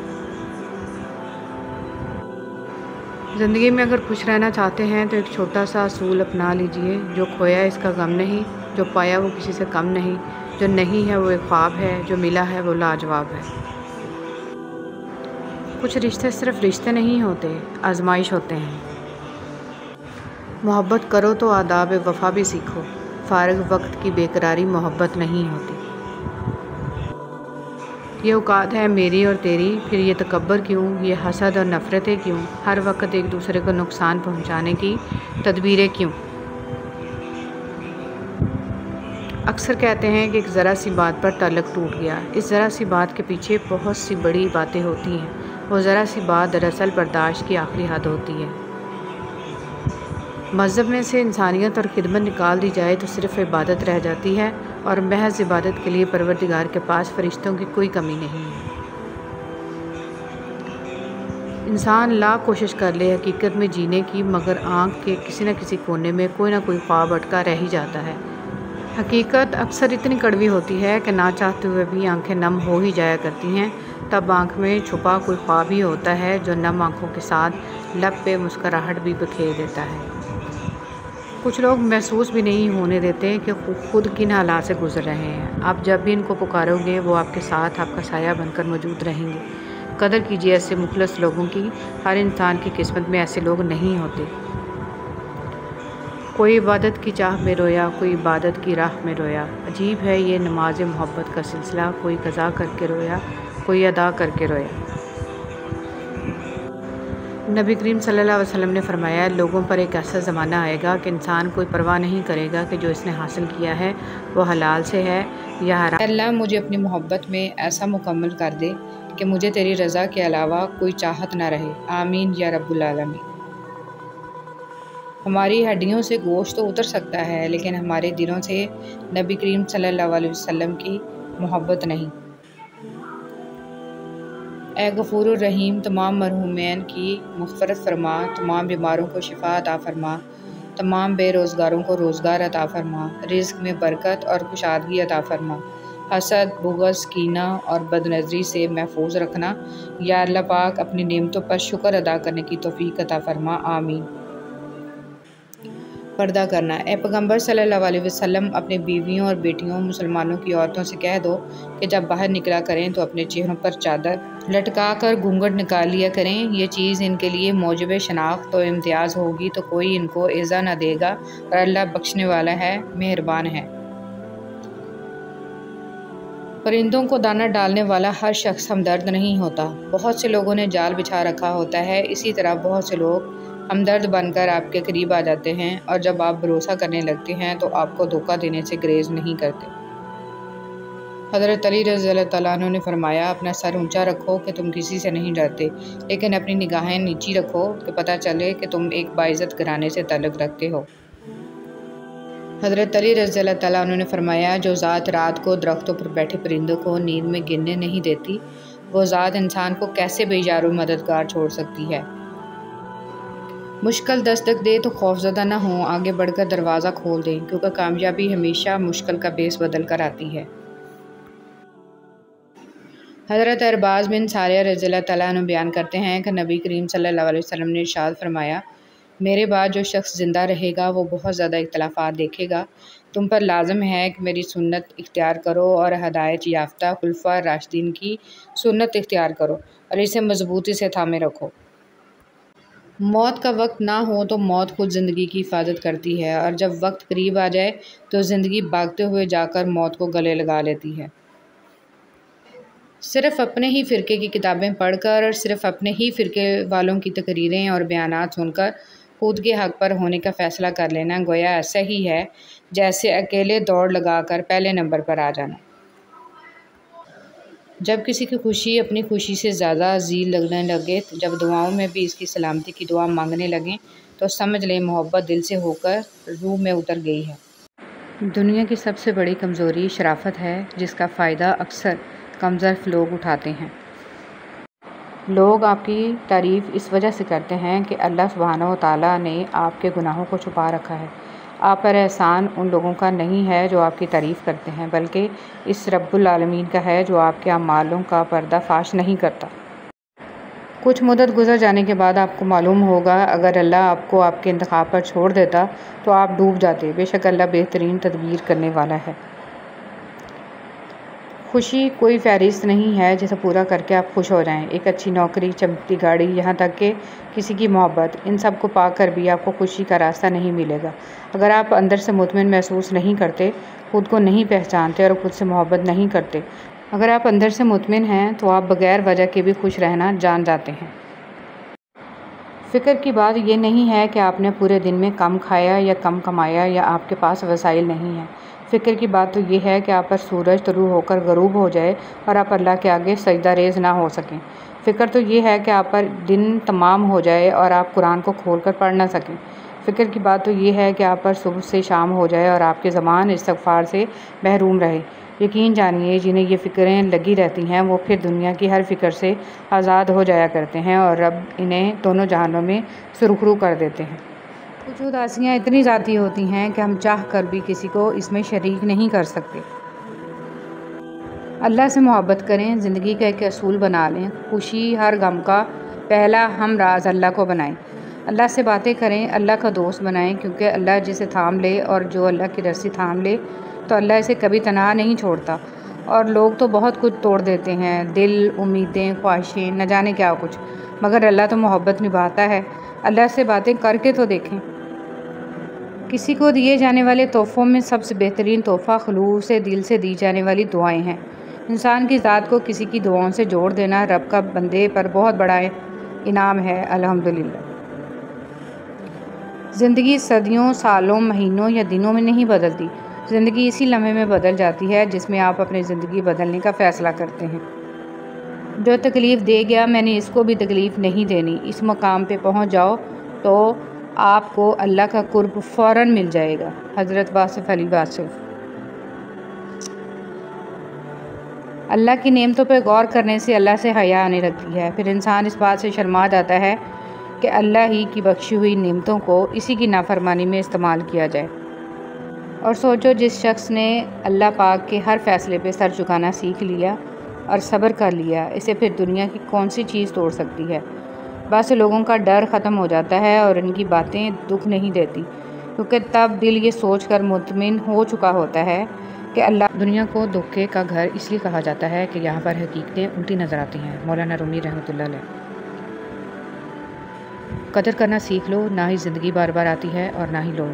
زندگی میں اگر خوش رہنا چاہتے ہیں تو ایک چھوٹا سا اصول اپنا لیجئے، جو کھویا اس کا غم نہیں، جو پایا وہ کسی سے کم نہیں، جو نہیں ہے وہ ایک خواب ہے، جو ملا ہے وہ لاجواب ہے۔ کچھ رشتے صرف رشتے نہیں ہوتے، آزمائش ہوتے ہیں۔ محبت کرو تو آداب وفا بھی سیکھو، فارغ وقت کی بے قراری محبت نہیں ہوتی۔ یہ اوقات ہے میری اور تیری، پھر یہ تکبر کیوں، یہ حسد اور نفرتیں کیوں، ہر وقت ایک دوسرے کو نقصان پہنچانے کی تدبیریں کیوں؟ اکثر کہتے ہیں کہ ایک ذرا سی بات پر تعلق ٹوٹ گیا، اس ذرا سی بات کے پیچھے بہت سی بڑی باتیں ہوتی ہیں، وہ ذرا سی بات دراصل برداشت کی آخری حد ہوتی ہے۔ مذہب میں سے انسانیت اور خدمت نکال دی جائے تو صرف عبادت رہ جاتی ہے، اور محض عبادت کے لیے پروردگار کے پاس فرشتوں کی کوئی کمی نہیں ہے۔ انسان لاکھ کوشش کر لے حقیقت میں جینے کی، مگر آنکھ کے کسی نہ کسی کونے میں کوئی نہ کوئی خواب اٹکا رہ ہی جاتا ہے۔ حقیقت اکثر اتنی کڑوی ہوتی ہے کہ نہ چاہتے ہوئے بھی آنکھیں نم ہو ہی جایا کرتی ہیں، تب آنکھ میں چھپا کوئی خواب ہی ہوتا ہے جو نم آنکھوں کے ساتھ لب پہ مسکراہٹ بھی بکھیر دیتا ہے۔ کچھ لوگ محسوس بھی نہیں ہونے دیتے کہ خود کن حالات سے گزر رہے ہیں۔ آپ جب بھی ان کو پکارو گے وہ آپ کے ساتھ آپ کا سایہ بن کر موجود رہیں گے۔ قدر کیجیے ایسے مخلص لوگوں کی، ہر انسان کی قسمت میں ایسے لوگ نہیں ہوتے۔ کوئی عبادت کی چاہ میں رویا، کوئی عبادت کی راہ میں رویا، عجیب ہے یہ نماز محبت کا سلسلہ، کوئی قضا کر کے رویا، کوئی ادا کر کے رویا۔ نبی کریم صلی اللہ علیہ وسلم نے فرمایا، لوگوں پر ایک ایسا زمانہ آئے گا کہ انسان کوئی پرواہ نہیں کرے گا کہ جو اس نے حاصل کیا ہے وہ حلال سے ہے یا حرام۔ اللہ مجھے اپنی محبت میں ایسا مکمل کر دے کہ مجھے تیری رضا کے علاوہ کوئی چاہت نہ رہے، آمین یا رب العالمین۔ ہماری ہڈیوں سے گوشت تو اتر سکتا ہے لیکن ہمارے دلوں سے نبی کریم صلی اللہ علیہ وسلم کی محبت نہیں۔ اے غفور الرحیم، تمام مرحومین کی مغفرت فرما، تمام بیماروں کو شفا عطا فرما، تمام بے روزگاروں کو روزگار عطا فرما، رزق میں برکت اور کشادگی عطا فرما، حسد، بغض، کینہ اور بدنظری سے محفوظ رکھنا۔ یا اللہ پاک، اپنی نعمتوں پر شکر ادا کرنے کی توفیق عطا فرما، آمین۔ پردہ کرنا۔ اے پیغمبر صلی اللہ علیہ وسلم، اپنے بیویوں اور بیٹیوں مسلمانوں کی عورتوں سے کہہ دو کہ جب باہر نکلا کریں تو اپنے چہروں پر چادر لٹکا کر گھونگھٹ نکال لیا کریں۔ یہ چیز ان کے لیے موجب شناخت و امتیاز ہوگی تو کوئی ان کو ایذا نہ دے گا، اور اللہ بخشنے والا ہے، مہربان ہے۔ پرندوں کو دانہ ڈالنے والا ہر شخص ہمدرد نہیں ہوتا۔ بہت سے لوگوں نے جال بچھا رکھا ہوتا ہے، اسی طرح بہت سے لوگ ہمدرد بن کر آپ کے قریب آ جاتے ہیں، اور جب آپ بھروسہ کرنے لگتے ہیں تو آپ کو دھوکہ دینے سے گریز نہیں کرتے۔ حضرت علی رضی اللہ تعالیٰ عنہ نے فرمایا، اپنا سر اونچا رکھو کہ تم کسی سے نہیں ڈرتے، لیکن اپنی نگاہیں نیچی رکھو کہ پتہ چلے کہ تم ایک باعزت گھرانے سے تعلق رکھتے ہو۔ حضرت علی رضی اللہ تعالیٰ عنہ نے فرمایا، جو ذات رات کو درختوں پر بیٹھے پرندوں کو نیند میں گننے نہیں دیتی، وہ ذات انسان کو کیسے بے یار و مددگار چھوڑ سکتی ہے۔ مشکل دستک دے تو خوفزدہ نہ ہوں، آگے بڑھ کر دروازہ کھول دیں، کیونکہ کامیابی ہمیشہ مشکل کا بیس بدل کر آتی ہے۔ حضرت ارباز بن ساریہ رضی اللہ تعالیٰ عنہ بیان کرتے ہیں کہ نبی کریم صلی اللہ علیہ وسلم نے ارشاد فرمایا، میرے بعد جو شخص زندہ رہے گا وہ بہت زیادہ اختلافات دیکھے گا۔ تم پر لازم ہے کہ میری سنت اختیار کرو اور ہدایت یافتہ خلفاء راشدین کی سنت اختیار کرو اور اسے مضبوطی سے تھامے رکھو۔ موت کا وقت نہ ہو تو موت خود زندگی کی حفاظت کرتی ہے، اور جب وقت قریب آ جائے تو زندگی بھاگتے ہوئے جا کر موت کو گلے لگا لیتی ہے۔ صرف اپنے ہی فرقے کی کتابیں پڑھ کر اور صرف اپنے ہی فرقے والوں کی تقریریں اور بیانات سن کر خود کے حق پر ہونے کا فیصلہ کر لینا گویا ایسا ہی ہے جیسے اکیلے دوڑ لگا کر پہلے نمبر پر آ جانا۔ جب کسی کی خوشی اپنی خوشی سے زیادہ عزیز لگنے لگے، جب دعاؤں میں بھی اس کی سلامتی کی دعا مانگنے لگیں، تو سمجھ لیں محبت دل سے ہو کر روح میں اتر گئی ہے۔ دنیا کی سب سے بڑی کمزوری شرافت ہے، جس کا فائدہ اکثر کمظرف لوگ اٹھاتے ہیں۔ لوگ آپ کی تعریف اس وجہ سے کرتے ہیں کہ اللہ سبحانہ و تعالیٰ نے آپ کے گناہوں کو چھپا رکھا ہے۔ آپ پر احسان ان لوگوں کا نہیں ہے جو آپ کی تعریف کرتے ہیں، بلکہ اس رب العالمین کا ہے جو آپ کے اعمالوں کا پردہ فاش نہیں کرتا۔ کچھ مدت گزر جانے کے بعد آپ کو معلوم ہوگا، اگر اللہ آپ کو آپ کے انتخاب پر چھوڑ دیتا تو آپ ڈوب جاتے۔ بے شک اللہ بہترین تدبیر کرنے والا ہے۔ خوشی کوئی فہرست نہیں ہے جسے پورا کر کے آپ خوش ہو جائیں۔ ایک اچھی نوکری، چمکتی گاڑی، یہاں تک کہ کسی کی محبت، ان سب کو پا کر بھی آپ کو خوشی کا راستہ نہیں ملے گا۔ اگر آپ اندر سے مطمئن محسوس نہیں کرتے، خود کو نہیں پہچانتے اور خود سے محبت نہیں کرتے، اگر آپ اندر سے مطمئن ہیں تو آپ بغیر وجہ کے بھی خوش رہنا جان جاتے ہیں۔ فکر کی بات یہ نہیں ہے کہ آپ نے پورے دن میں کم کھایا یا کم کمایا یا آپ کے پاس وسائل نہیں ہیں۔ فکر کی بات تو یہ ہے کہ آپ پر سورج طلوع ہو کر غروب ہو جائے اور آپ اللہ کے آگے سجدہ ریز نہ ہو سکیں۔ فکر تو یہ ہے کہ آپ پر دن تمام ہو جائے اور آپ قرآن کو کھول کر پڑھ نہ سکیں۔ فکر کی بات تو یہ ہے کہ آپ پر صبح سے شام ہو جائے اور آپ کے زبان استغفار سے محروم رہے۔ یقین جانیے، جنہیں یہ فکریں لگی رہتی ہیں وہ پھر دنیا کی ہر فکر سے آزاد ہو جایا کرتے ہیں اور رب انہیں دونوں جہانوں میں سرخرو کر دیتے ہیں۔ کچھ اداسیاں اتنی ذاتی ہوتی ہیں کہ ہم چاہ کر بھی کسی کو اس میں شریک نہیں کر سکتے۔ اللہ سے محبت کریں، زندگی کا ایک اصول بنا لیں، خوشی ہر غم کا پہلا ہم راز اللہ کو بنائیں۔ اللہ سے باتیں کریں، اللہ کا دوست بنائیں، کیونکہ اللہ جسے تھام لے اور جو اللہ کی رسی تھام لے تو اللہ اسے کبھی تنہا نہیں چھوڑتا، اور لوگ تو بہت کچھ توڑ دیتے ہیں، دل، امیدیں، خواہشیں، نہ جانے کیا کچھ، مگر اللہ تو محبت نبھاتا ہے۔ اللہ سے باتیں کر کے تو دیکھیں۔ کسی کو دیے جانے والے تحفوں میں سب سے بہترین تحفہ خلوص دل سے دی جانے والی دعائیں ہیں۔ انسان کی ذات کو کسی کی دعاؤں سے جوڑ دینا رب کا بندے پر بہت بڑا انعام ہے، الحمدللہ۔ زندگی صدیوں، سالوں، مہینوں یا دنوں میں نہیں بدلتی، زندگی اسی لمحے میں بدل جاتی ہے جس میں آپ اپنی زندگی بدلنے کا فیصلہ کرتے ہیں۔ جو تکلیف دے گیا میں نے اس کو بھی تکلیف نہیں دینی، اس مقام پہ پہنچ جاؤ تو آپ کو اللہ کا قرب فوراً مل جائے گا۔ حضرت واصف علی واصف۔ اللہ کی نعمتوں پہ غور کرنے سے اللہ سے حیا آنے لگتی ہے، پھر انسان اس بات سے شرما جاتا ہے کہ اللہ ہی کی بخشی ہوئی نعمتوں کو اسی کی نافرمانی میں استعمال کیا جائے۔ اور سوچو، جس شخص نے اللہ پاک کے ہر فیصلے پہ سر جھکانا سیکھ لیا اور صبر کر لیا، اسے پھر دنیا کی کون سی چیز توڑ سکتی ہے؟ بعض لوگوں کا ڈر ختم ہو جاتا ہے اور ان کی باتیں دکھ نہیں دیتی، کیونکہ تب دل یہ سوچ کر مطمئن ہو چکا ہوتا ہے کہ اللہ۔ دنیا کو دھوکے کا گھر اس لیے کہا جاتا ہے کہ یہاں پر حقیقتیں الٹی نظر آتی ہیں۔ مولانا رومی رحمۃ اللہ علیہ۔ قدر کرنا سیکھ لو، نہ ہی زندگی بار بار آتی ہے اور نہ ہی لوگ۔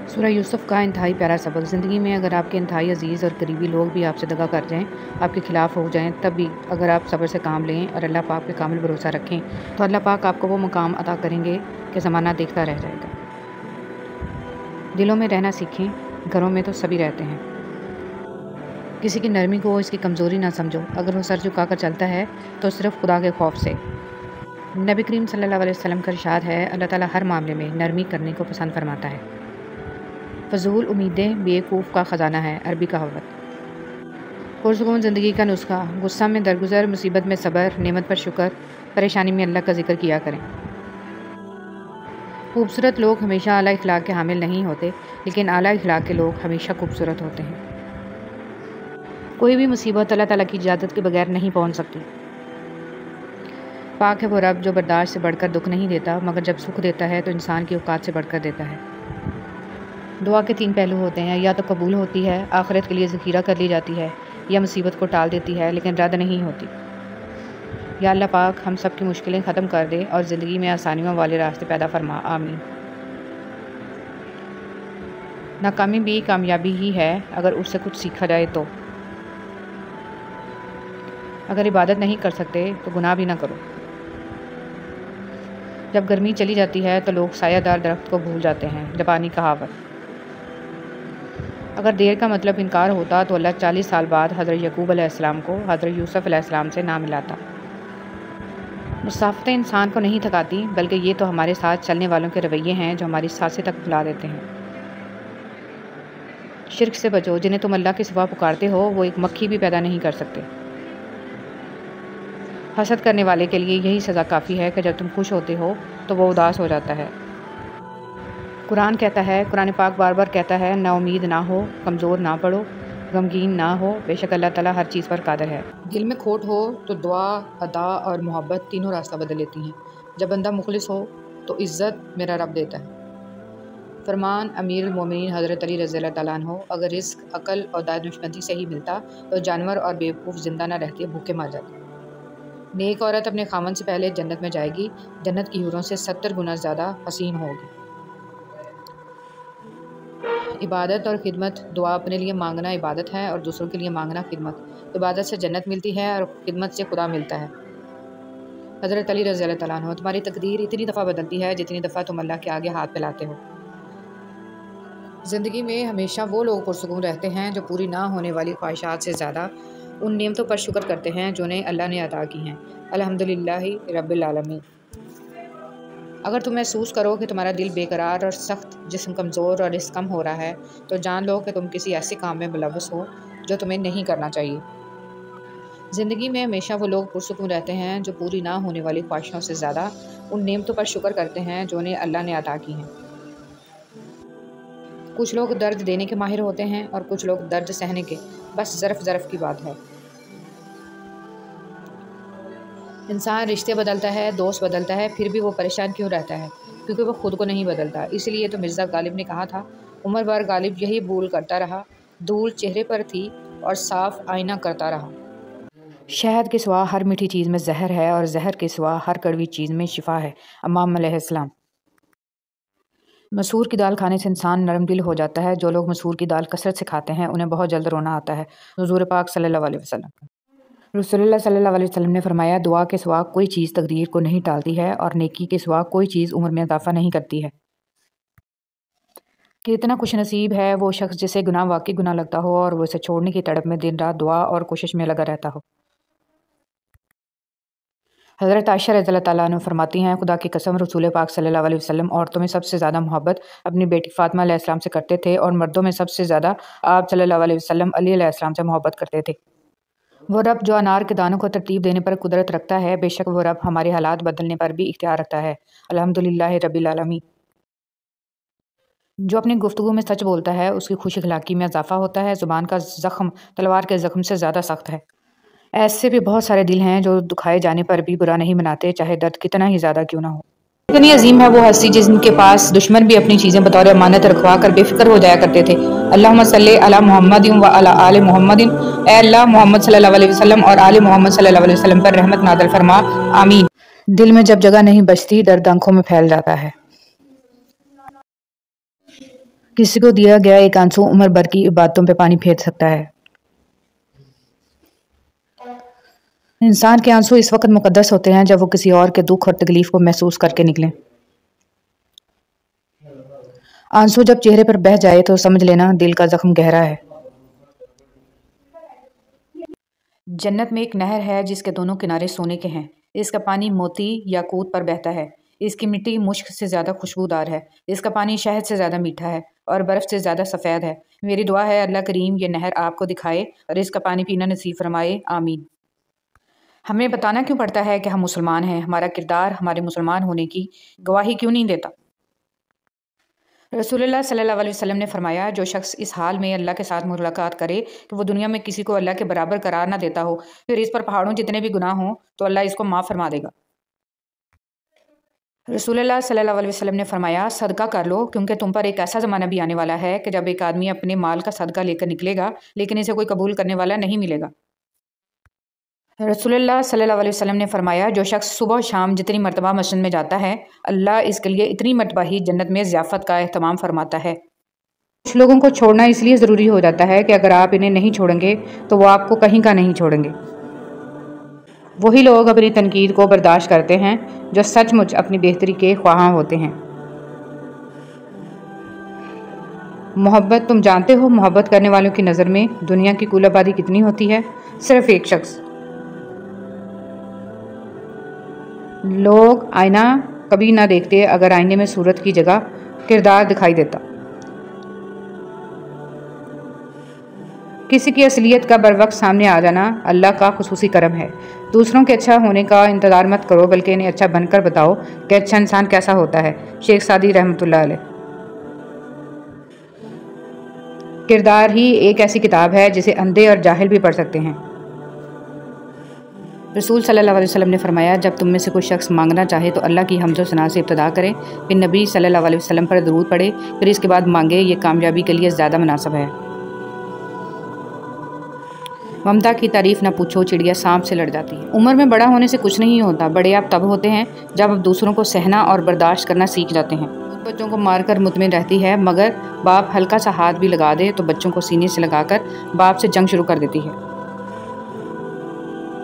سورہ یوسف کا انتہائی پیارا سبق۔ زندگی میں اگر آپ کے انتہائی عزیز اور قریبی لوگ بھی آپ سے دغا کر جائیں، آپ کے خلاف ہو جائیں، تب بھی اگر آپ صبر سے کام لیں اور اللہ پاک پہ کامل بھروسہ رکھیں تو اللہ پاک آپ کو وہ مقام عطا کریں گے کہ زمانہ دیکھتا رہ جائے گا۔ دلوں میں رہنا سیکھیں، گھروں میں تو سبھی رہتے ہیں۔ کسی کی نرمی کو اس کی کمزوری نہ سمجھو، اگر وہ سر جھکا کر چلتا ہے تو صرف خدا کے خوف سے۔ نبی کریم صلی اللہ علیہ وسلم کا ارشاد ہے، اللہ تعالیٰ ہر معاملے میں نرمی کرنے کو پسند فرماتا ہے۔ فضول امیدیں بیوقوف کا خزانہ ہے، عربی کہاوت۔ پرسکون زندگی کا نسخہ: غصہ میں درگزر، مصیبت میں صبر، نعمت پر شکر، پریشانی میں اللہ کا ذکر کیا کریں۔ خوبصورت لوگ ہمیشہ اعلیٰ اخلاق کے حامل نہیں ہوتے، لیکن اعلیٰ اخلاق کے لوگ ہمیشہ خوبصورت ہوتے ہیں۔ کوئی بھی مصیبت اللہ تعالیٰ کی اجازت کے بغیر نہیں پہنچ سکتی۔ پاک ہے وہ رب جو برداشت سے بڑھ کر دکھ نہیں دیتا، مگر جب سکھ دیتا ہے تو انسان کی اوقات سے بڑھ کر دیتا ہے۔ دعا کے 3 پہلو ہوتے ہیں، یا تو قبول ہوتی ہے، آخرت کے لیے ذخیرہ کر لی جاتی ہے، یا مصیبت کو ٹال دیتی ہے لیکن رد نہیں ہوتی۔ یا اللہ پاک ہم سب کی مشکلیں ختم کر دے اور زندگی میں آسانیوں والے راستے پیدا فرما، آمین۔ ناکامی بھی کامیابی ہی ہے اگر اس سے کچھ سیکھا جائے تو۔ اگر عبادت نہیں کر سکتے تو گناہ بھی نہ کرو۔ جب گرمی چلی جاتی ہے تو لوگ سایہ دار درخت کو بھول جاتے ہیں، جاپانی کہاوت۔ اگر دیر کا مطلب انکار ہوتا تو اللہ 40 سال بعد حضرت یعقوب علیہ السلام کو حضرت یوسف علیہ السلام سے نہ ملاتا۔ مسافتیں انسان کو نہیں تھکاتی، بلکہ یہ تو ہمارے ساتھ چلنے والوں کے رویے ہیں جو ہماری سانسیں تک بھلا دیتے ہیں۔ شرک سے بچو، جنہیں تم اللہ کے سوا پکارتے ہو وہ ایک مکھی بھی پیدا نہیں کر سکتے۔ حسد کرنے والے کے لیے یہی سزا کافی ہے کہ جب تم خوش ہوتے ہو تو وہ اداس ہو جاتا ہے۔ قرآن کہتا ہے، قرآن پاک بار بار کہتا ہے، نا امید نہ ہو، کمزور نہ پڑو، غمگین نہ ہو، بے شک اللہ تعالیٰ ہر چیز پر قادر ہے۔ دل میں کھوٹ ہو تو دعا، ادا اور محبت تینوں راستہ بدل لیتی ہیں۔ جب بندہ مخلص ہو تو عزت میرا رب دیتا ہے۔ فرمان امیر المومنین حضرت علی رضی اللہ تعالیٰ عنہ، اگر رزق عقل اور دانشمندی سے ہی ملتا تو جانور اور بیوقوف زندہ نہ رہتے، بھوکے مر جاتے۔ نیک عورت اپنے خاوند سے پہلے جنت میں جائے گی، جنت کی حوروں سے 70 گنا زیادہ حسین ہوگی۔ عبادت اور خدمت: دعا اپنے لیے مانگنا عبادت ہے اور دوسروں کے لیے مانگنا خدمت۔ عبادت سے جنت ملتی ہے اور خدمت سے خدا ملتا ہے۔ حضرت علی رضی اللہ تعالیٰ عنہ، تمہاری تقدیر اتنی دفعہ بدلتی ہے جتنی دفعہ تم اللہ کے آگے ہاتھ پھیلاتے ہو۔ زندگی میں ہمیشہ وہ لوگ پرسکون رہتے ہیں جو پوری نہ ہونے والی خواہشات سے زیادہ ان نعمتوں پر شکر کرتے ہیں جو انہیں اللہ نے عطا کی ہیں، الحمدللہ رب العالمین۔ اگر تم محسوس کرو کہ تمہارا دل بے قرار اور سخت، جسم کمزور اور رزق کم ہو رہا ہے تو جان لو کہ تم کسی ایسے کام میں ملوث ہو جو تمہیں نہیں کرنا چاہیے۔ زندگی میں ہمیشہ وہ لوگ پرسکون رہتے ہیں جو پوری نہ ہونے والی خواہشوں سے زیادہ ان نعمتوں پر شکر کرتے ہیں جو انہیں اللہ نے عطا کی ہیں۔ کچھ لوگ درد دینے کے ماہر ہوتے ہیں اور کچھ لوگ درد سہنے کے، بس ظرف کی بات ہے۔ انسان رشتے بدلتا ہے، دوست بدلتا ہے، پھر بھی وہ پریشان کیوں رہتا ہے؟ کیونکہ وہ خود کو نہیں بدلتا۔ اس لیے تو مرزا غالب نے کہا تھا، عمر بھر غالب یہی بھول کرتا رہا، دھول چہرے پر تھی اور صاف آئینہ کرتا رہا۔ شہد کے سوا ہر میٹھی چیز میں زہر ہے اور زہر کے سوا ہر کڑوی چیز میں شفا ہے۔ امام علیہ السلام۔ مسور کی دال کھانے سے انسان نرم دل ہو جاتا ہے۔ جو لوگ مسور کی دال کثرت سے کھاتے ہیں انہیں بہت جلد رونا آتا ہے۔ حضور پاک صلی اللہ علیہ وسلم۔ رسول اللہ صلی اللہ علیہ وسلم نے فرمایا، دعا کے سوا کوئی چیز تقدیر کو نہیں ٹالتی ہے اور نیکی کے سوا کوئی چیز عمر میں اضافہ نہیں کرتی ہے۔ کتنا خوش نصیب ہے وہ شخص جسے گناہ واقعی گناہ لگتا ہو اور وہ اسے چھوڑنے کی تڑپ میں دن رات دعا اور کوشش میں لگا رہتا ہو۔ حضرت عائشہ رضی اللہ تعالیٰ عنہ فرماتی ہیں، خدا کی قسم رسول پاک صلی اللہ علیہ وسلم عورتوں میں سب سے زیادہ محبت اپنی بیٹی فاطمہ علیہ السلام سے کرتے تھے اور مردوں میں سب سے زیادہ آپ صلی اللہ علیہ وسلم علی علیہ السلام سے محبت کرتے تھے۔ وہ رب جو انار کے دانوں کو ترتیب دینے پر قدرت رکھتا ہے، بے شک وہ رب ہمارے حالات بدلنے پر بھی اختیار رکھتا ہے۔ الحمدللہ رب العالمین۔ جو اپنی گفتگو میں سچ بولتا ہے اس کی خوش اخلاقی میں اضافہ ہوتا ہے۔ زبان کا زخم تلوار کے زخم سے زیادہ سخت ہے۔ ایسے بھی بہت سارے دل ہیں جو دکھائے جانے پر بھی برا نہیں مناتے، چاہے درد کتنا ہی زیادہ کیوں نہ ہو۔ اتنی عظیم ہے وہ ہستی جن کے پاس دشمن بھی اپنی چیزیں بطور امانت رکھوا کر بے فکر ہو جایا کرتے تھے۔ اللہم صلی علی محمد و علی آل محمد، اے اللہ محمد صلی اللہ علیہ وسلم اور آل محمد صلی اللہ علیہ وسلم پر رحمت نازل فرما، آمین۔ دل میں جب جگہ نہیں بچتی درد آنکھوں میں پھیل جاتا ہے۔ کسی کو دیا گیا ایک آنسو عمر بھر کی عبادتوں پہ پانی پھیر سکتا ہے۔ انسان کے آنسو اس وقت مقدس ہوتے ہیں جب وہ کسی اور کے دکھ اور تکلیف کو محسوس کر کے نکلیں۔ آنسو جب چہرے پر بہہ جائے تو سمجھ لینا دل کا زخم گہرا ہے۔ جنت میں ایک نہر ہے جس کے دونوں کنارے سونے کے ہیں۔ اس کا پانی موتی یاقوت پر بہتا ہے۔ اس کی مٹی مشک سے زیادہ خوشبودار ہے۔ اس کا پانی شہد سے زیادہ میٹھا ہے اور برف سے زیادہ سفید ہے۔ میری دعا ہے اللہ کریم یہ نہر آپ کو دکھائے اور اس کا پانی پینا نصیب فرمائے، آمین۔ ہمیں بتانا کیوں پڑتا ہے کہ ہم مسلمان ہیں؟ ہمارا کردار ہمارے مسلمان ہونے کی گواہی کیوں نہیں دیتا؟ رسول اللہ صلی اللہ علیہ وسلم نے فرمایا، جو شخص اس حال میں اللہ کے ساتھ ملاقات کرے کہ وہ دنیا میں کسی کو اللہ کے برابر قرار نہ دیتا ہو، پھر اس پر پہاڑوں جتنے بھی گناہ ہوں تو اللہ اس کو معاف فرما دے گا۔ رسول اللہ صلی اللہ علیہ وسلم نے فرمایا، صدقہ کر لو کیونکہ تم پر ایک ایسا زمانہ بھی آنے والا ہے کہ جب ایک آدمی اپنے مال کا صدقہ لے کر نکلے گا لیکن اسے کوئی قبول کرنے والا نہیں ملے گا۔ رسول اللہ صلی اللہ علیہ وسلم نے فرمایا، جو شخص صبح و شام جتنی مرتبہ مسجد میں جاتا ہے اللہ اس کے لیے اتنی مرتبہ ہی جنت میں ضیافت کا اہتمام فرماتا ہے۔ کچھ لوگوں کو چھوڑنا اس لیے ضروری ہو جاتا ہے کہ اگر آپ انہیں نہیں چھوڑیں گے تو وہ آپ کو کہیں کا نہیں چھوڑیں گے۔ وہی لوگ اپنی تنقید کو برداشت کرتے ہیں جو سچ مچ اپنی بہتری کے خواہاں ہوتے ہیں۔ محبت، تم جانتے ہو محبت کرنے والوں کی نظر میں دنیا کی کل آبادی کتنی ہوتی ہے؟ صرف ایک شخص۔ لوگ آئینہ کبھی نہ دیکھتے اگر آئینے میں صورت کی جگہ کردار دکھائی دیتا۔ کسی کی اصلیت کا بر وقت سامنے آ جانا اللہ کا خصوصی کرم ہے۔ دوسروں کے اچھا ہونے کا انتظار مت کرو بلکہ انہیں اچھا بن کر بتاؤ کہ اچھا انسان کیسا ہوتا ہے۔ شیخ سعدی رحمۃ اللہ علیہ۔ کردار ہی ایک ایسی کتاب ہے جسے اندھے اور جاہل بھی پڑھ سکتے ہیں۔ رسول صلی اللہ علیہ وسلم نے فرمایا، جب تم میں سے کوئی شخص مانگنا چاہے تو اللہ کی حمد و ثنا سے ابتدا کرے، پھر نبی صلی اللہ علیہ وسلم پر درود پڑھے، پھر اس کے بعد مانگے، یہ کامیابی کے لیے زیادہ مناسب ہے۔ ممتا کی تعریف نہ پوچھو، چڑیا سانپ سے لڑ جاتی ہے۔ عمر میں بڑا ہونے سے کچھ نہیں ہوتا، بڑے آپ تب ہوتے ہیں جب آپ دوسروں کو سہنا اور برداشت کرنا سیکھ جاتے ہیں۔ بچوں کو مار کر مطمئن رہتی ہے مگر باپ ہلکا سا ہاتھ بھی لگا دے تو بچوں کو سینے سے لگا کر باپ سے جنگ شروع کر دیتی ہے۔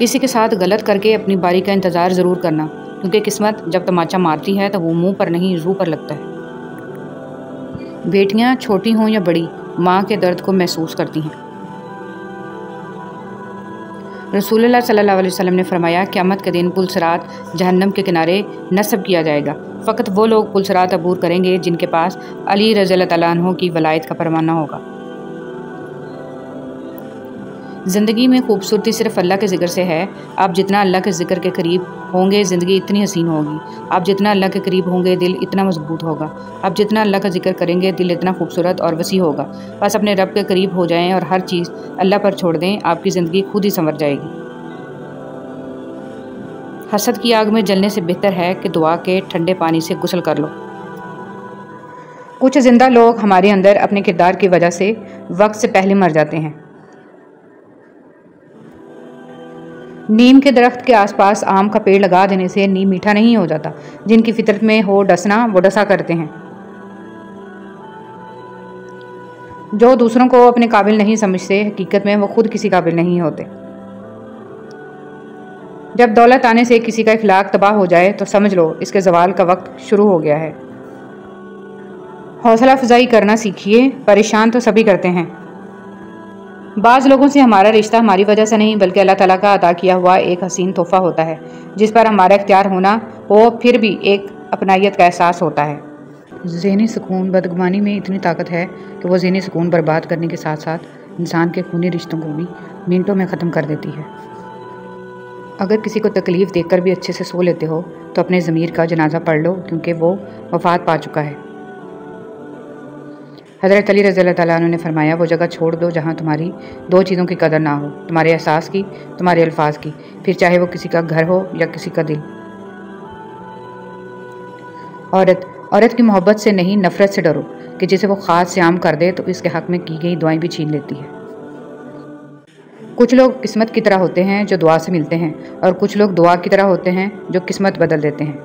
کسی کے ساتھ غلط کر کے اپنی باری کا انتظار ضرور کرنا، کیونکہ قسمت جب تماچا مارتی ہے تو وہ منہ پر نہیں روح پر لگتا ہے۔ بیٹیاں چھوٹی ہوں یا بڑی ماں کے درد کو محسوس کرتی ہیں۔ رسول اللہ صلی اللہ علیہ وسلم نے فرمایا، قیامت کے دن پلسرات جہنم کے کنارے نصب کیا جائے گا، فقط وہ لوگ پلسرات عبور کریں گے جن کے پاس علی رضی اللہ تعالیٰ عنہ کی ولایت کا پروانہ ہوگا۔ زندگی میں خوبصورتی صرف اللہ کے ذکر سے ہے۔ آپ جتنا اللہ کے ذکر کے قریب ہوں گے زندگی اتنی حسین ہوگی۔ آپ جتنا اللہ کے قریب ہوں گے دل اتنا مضبوط ہوگا۔ آپ جتنا اللہ کا ذکر کریں گے دل اتنا خوبصورت اور وسیع ہوگا۔ بس اپنے رب کے قریب ہو جائیں اور ہر چیز اللہ پر چھوڑ دیں، آپ کی زندگی خود ہی سنور جائے گی۔ حسد کی آگ میں جلنے سے بہتر ہے کہ دعا کے ٹھنڈے پانی سے غسل کر لو۔ کچھ زندہ لوگ ہمارے اندر اپنے کردار کی وجہ سے وقت سے پہلے مر جاتے ہیں۔ نیم کے درخت کے آس پاس آم کا پیڑ لگا دینے سے نیم میٹھا نہیں ہو جاتا۔ جن کی فطرت میں ہو ڈسنا، وہ ڈسا کرتے ہیں۔ جو دوسروں کو اپنے قابل نہیں سمجھتے، حقیقت میں وہ خود کسی قابل نہیں ہوتے۔ جب دولت آنے سے کسی کا اخلاق تباہ ہو جائے تو سمجھ لو اس کے زوال کا وقت شروع ہو گیا ہے۔ حوصلہ افزائی کرنا سیکھیے، پریشان تو سبھی کرتے ہیں۔ بعض لوگوں سے ہمارا رشتہ ہماری وجہ سے نہیں بلکہ اللہ تعالیٰ کا عطا کیا ہوا ایک حسین تحفہ ہوتا ہے، جس پر ہمارا اختیار ہونا ہو پھر بھی ایک اپنائیت کا احساس ہوتا ہے۔ ذہنی سکون بدگمانی میں اتنی طاقت ہے کہ وہ ذہنی سکون برباد کرنے کے ساتھ ساتھ انسان کے خونی رشتوں کو بھی منٹوں میں ختم کر دیتی ہے۔ اگر کسی کو تکلیف دیکھ کر بھی اچھے سے سو لیتے ہو تو اپنے ضمیر کا جنازہ پڑھ لو، کیونکہ وہ وفات پا چکا ہے۔ حضرت علی رضی اللہ تعالیٰ عنہ نے فرمایا، وہ جگہ چھوڑ دو جہاں تمہاری دو چیزوں کی قدر نہ ہو، تمہارے احساس کی، تمہارے الفاظ کی، پھر چاہے وہ کسی کا گھر ہو یا کسی کا دل۔ عورت کی محبت سے نہیں نفرت سے ڈرو کہ جسے وہ خاص سے عام کر دے تو اس کے حق میں کی گئی دعائیں بھی چھین لیتی ہے۔ کچھ لوگ قسمت کی طرح ہوتے ہیں جو دعا سے ملتے ہیں، اور کچھ لوگ دعا کی طرح ہوتے ہیں جو قسمت بدل دیتے ہیں۔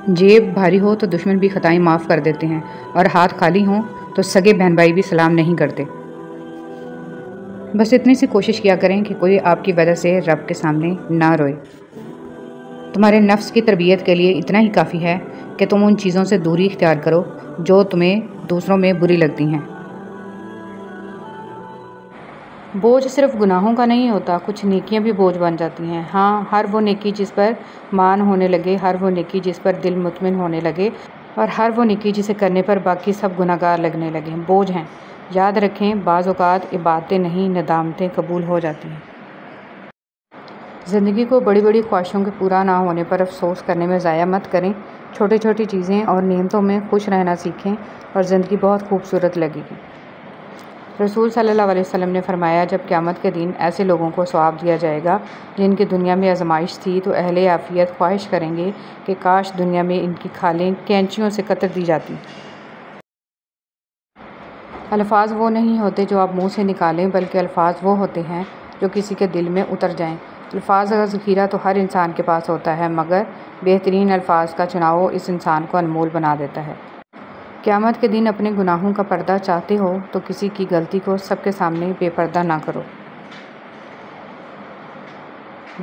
جیب بھاری ہو تو دشمن بھی خطائیں معاف کر دیتے ہیں، اور ہاتھ خالی ہوں تو سگے بہن بھائی بھی سلام نہیں کرتے۔ بس اتنی سی کوشش کیا کریں کہ کوئی آپ کی وجہ سے رب کے سامنے نہ روئے۔ تمہارے نفس کی تربیت کے لیے اتنا ہی کافی ہے کہ تم ان چیزوں سے دوری اختیار کرو جو تمہیں دوسروں میں بری لگتی ہیں۔ بوجھ صرف گناہوں کا نہیں ہوتا، کچھ نیکیاں بھی بوجھ بن جاتی ہیں۔ ہاں، ہر وہ نیکی جس پر مان ہونے لگے، ہر وہ نیکی جس پر دل مطمئن ہونے لگے، اور ہر وہ نیکی جسے کرنے پر باقی سب گناہگار لگنے لگے، بوجھ ہیں۔ یاد رکھیں، بعض اوقات عبادتیں نہیں، ندامتیں قبول ہو جاتی ہیں۔ زندگی کو بڑی بڑی خواہشوں کے پورا نہ ہونے پر افسوس کرنے میں ضائع مت کریں۔ چھوٹی چھوٹی چیزیں اور نعمتوں میں خوش رہنا سیکھیں اور زندگی بہت خوبصورت لگے گی۔ رسول صلی اللہ علیہ وسلم نے فرمایا، جب قیامت کے دن ایسے لوگوں کو ثواب دیا جائے گا جن کی دنیا میں آزمائش تھی تو اہل عافیت خواہش کریں گے کہ کاش دنیا میں ان کی کھالیں کینچیوں سے کتر دی جاتی۔ الفاظ وہ نہیں ہوتے جو آپ منہ سے نکالیں، بلکہ الفاظ وہ ہوتے ہیں جو کسی کے دل میں اتر جائیں۔ الفاظ کا ذخیرہ تو ہر انسان کے پاس ہوتا ہے، مگر بہترین الفاظ کا چناؤ اس انسان کو انمول بنا دیتا ہے۔ قیامت کے دن اپنے گناہوں کا پردہ چاہتے ہو تو کسی کی غلطی کو سب کے سامنے بے پردہ نہ کرو۔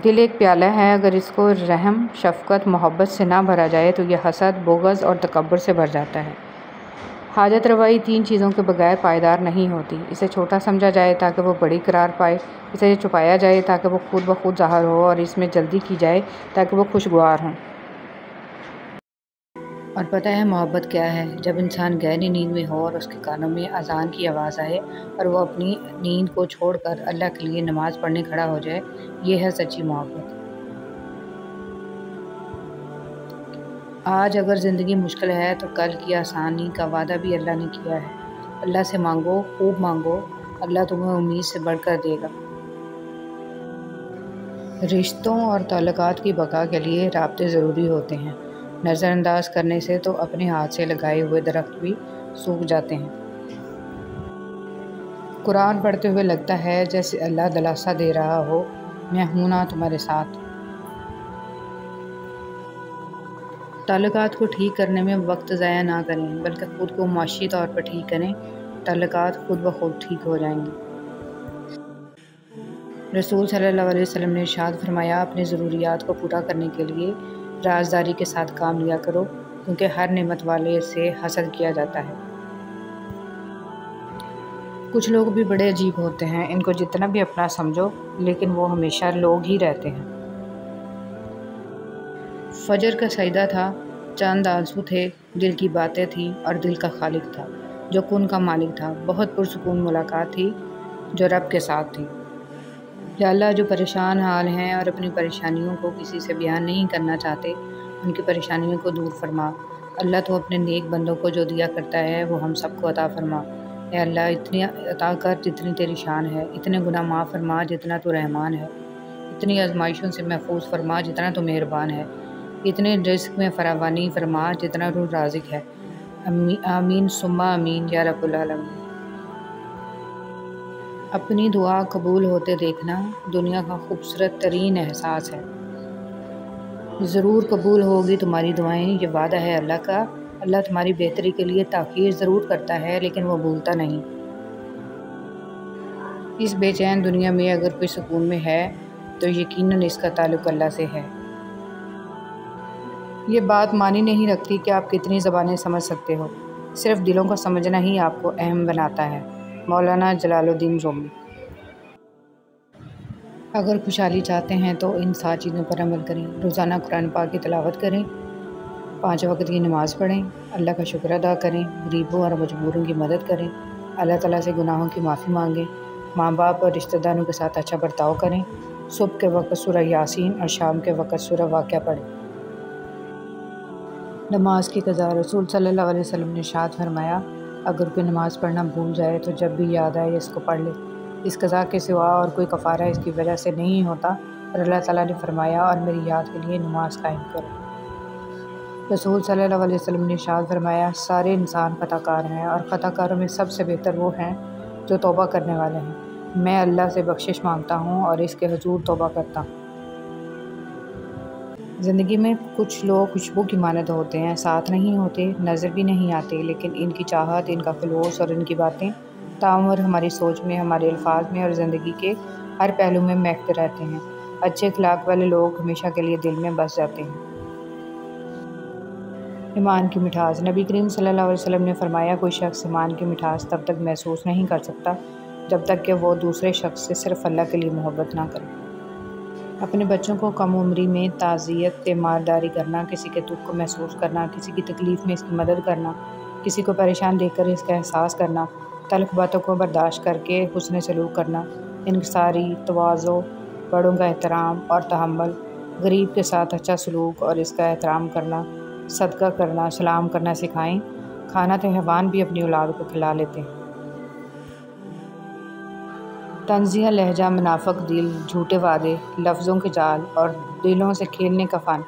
دل ایک پیالہ ہے، اگر اس کو رحم، شفقت، محبت سے نہ بھرا جائے تو یہ حسد، بغض اور تکبر سے بھر جاتا ہے۔ حاجت روائی تین چیزوں کے بغیر پائیدار نہیں ہوتی۔ اسے چھوٹا سمجھا جائے تاکہ وہ بڑی قرار پائے، اسے چھپایا جائے تاکہ وہ خود بخود ظاہر ہو، اور اس میں جلدی کی جائے تاکہ وہ خوشگوار ہوں۔ اور پتہ ہے محبت کیا ہے؟ جب انسان گہری نیند میں ہو اور اس کے کانوں میں اذان کی آواز آئے اور وہ اپنی نیند کو چھوڑ کر اللہ کے لیے نماز پڑھنے کھڑا ہو جائے، یہ ہے سچی محبت۔ آج اگر زندگی مشکل ہے تو کل کی آسانی کا وعدہ بھی اللہ نے کیا ہے۔ اللہ سے مانگو، خوب مانگو، اللہ تمہیں امید سے بڑھ کر دے گا۔ رشتوں اور تعلقات کی بقا کے لیے رابطے ضروری ہوتے ہیں۔ نظر انداز کرنے سے تو اپنے ہاتھ سے لگائے ہوئے درخت بھی سوکھ جاتے ہیں۔ قرآن پڑھتے ہوئے لگتا ہے جیسے اللہ دلاسا دے رہا ہو، میں ہوں نا تمہارے ساتھ۔ تعلقات کو ٹھیک کرنے میں وقت ضائع نہ کریں، بلکہ خود کو معاشی طور پر ٹھیک کریں، تعلقات خود بخود ٹھیک ہو جائیں گے۔ رسول صلی اللہ علیہ وسلم نے ارشاد فرمایا، اپنی ضروریات کو پورا کرنے کے لیے رازداری کے ساتھ کام لیا کرو، کیونکہ ہر نعمت والے سے حسد کیا جاتا ہے۔ کچھ لوگ بھی بڑے عجیب ہوتے ہیں، ان کو جتنا بھی اپنا سمجھو لیکن وہ ہمیشہ لوگ ہی رہتے ہیں۔ فجر کا سجدہ تھا، چاند آنسو تھے، دل کی باتیں تھیں اور دل کا خالق تھا جو کن کا مالک تھا۔ بہت پرسکون ملاقات تھی جو رب کے ساتھ تھی۔ یا اللہ، جو پریشان حال ہیں اور اپنی پریشانیوں کو کسی سے بیان نہیں کرنا چاہتے، ان کی پریشانیوں کو دور فرما۔ اللہ، تو اپنے نیک بندوں کو جو دیا کرتا ہے وہ ہم سب کو عطا فرما۔ اے اللہ، اتنی عطا کر جتنی تیری شان ہے، اتنے گناہ معاف فرما جتنا تو رحمان ہے، اتنی آزمائشوں سے محفوظ فرما جتنا تو مہربان ہے، اتنے رزق میں فراوانی فرما جتنا تو رازق ہے، آمین ثم آمین یا رب العالمین۔ اپنی دعا قبول ہوتے دیکھنا دنیا کا خوبصورت ترین احساس ہے۔ ضرور قبول ہوگی تمہاری دعائیں، یہ وعدہ ہے اللہ کا۔ اللہ تمہاری بہتری کے لیے تاخیر ضرور کرتا ہے لیکن وہ بھولتا نہیں۔ اس بے چین دنیا میں اگر کوئی سکون میں ہے تو یقیناً اس کا تعلق اللہ سے ہے۔ یہ بات معنی نہیں رکھتی کہ آپ کتنی زبانیں سمجھ سکتے ہو، صرف دلوں کو سمجھنا ہی آپ کو اہم بناتا ہے۔ مولانا جلال الدین رومی۔ اگر خوشحالی چاہتے ہیں تو ان 7 چیزوں پر عمل کریں۔ روزانہ قرآن پاک کی تلاوت کریں، 5 وقت کی نماز پڑھیں، اللہ کا شکر ادا کریں، غریبوں اور مجبوروں کی مدد کریں، اللہ تعالیٰ سے گناہوں کی معافی مانگیں، ماں باپ اور رشتہ داروں کے ساتھ اچھا برتاؤ کریں، صبح کے وقت سورہ یاسین اور شام کے وقت سورہ واقعہ پڑھیں۔ نماز کی قضا۔ رسول صلی اللہ علیہ وسلم نے ارشاد فرمایا، اگر کوئی نماز پڑھنا بھول جائے تو جب بھی یاد آئے اس کو پڑھ لے، اس قضا کے سوا اور کوئی کفارہ اس کی وجہ سے نہیں ہوتا۔ اور اللہ تعالیٰ نے فرمایا، اور میری یاد کے لیے نماز قائم کرو۔ رسول صلی اللہ علیہ وسلم نے ارشاد فرمایا، سارے انسان خطا کار ہیں اور خطا کاروں میں سب سے بہتر وہ ہیں جو توبہ کرنے والے ہیں۔ میں اللہ سے بخشش مانگتا ہوں اور اس کے حضور توبہ کرتا ہوں۔ زندگی میں کچھ لوگ خوشبو کی مانند ہوتے ہیں، ساتھ نہیں ہوتے، نظر بھی نہیں آتے، لیکن ان کی چاہت، ان کا خلوص اور ان کی باتیں تاعمر ہماری سوچ میں، ہمارے الفاظ میں اور زندگی کے ہر پہلو میں مہکتے رہتے ہیں۔ اچھے اخلاق والے لوگ ہمیشہ کے لیے دل میں بس جاتے ہیں۔ ایمان کی مٹھاس۔ نبی کریم صلی اللہ علیہ وسلم نے فرمایا، کوئی شخص ایمان کی مٹھاس تب تک محسوس نہیں کر سکتا جب تک کہ وہ دوسرے شخص سے صرف اللہ کے لیے محبت نہ کرے۔ اپنے بچوں کو کم عمری میں تعزیت مالداری کرنا، کسی کے دکھ کو محسوس کرنا، کسی کی تکلیف میں اس کی مدد کرنا، کسی کو پریشان دیکھ کر اس کا احساس کرنا، تلخ باتوں کو برداشت کر کے حسن سلوک کرنا، انکساری، تواضع، بڑوں کا احترام اور تحمل، غریب کے ساتھ اچھا سلوک اور اس کا احترام کرنا، صدقہ کرنا، سلام کرنا سکھائیں۔ کھانا تو حیوان بھی اپنی اولاد کو کھلا لیتے ہیں۔ طنزیہ لہجہ، منافق دل، جھوٹے وعدے، لفظوں کے جال اور دلوں سے کھیلنے کا فن۔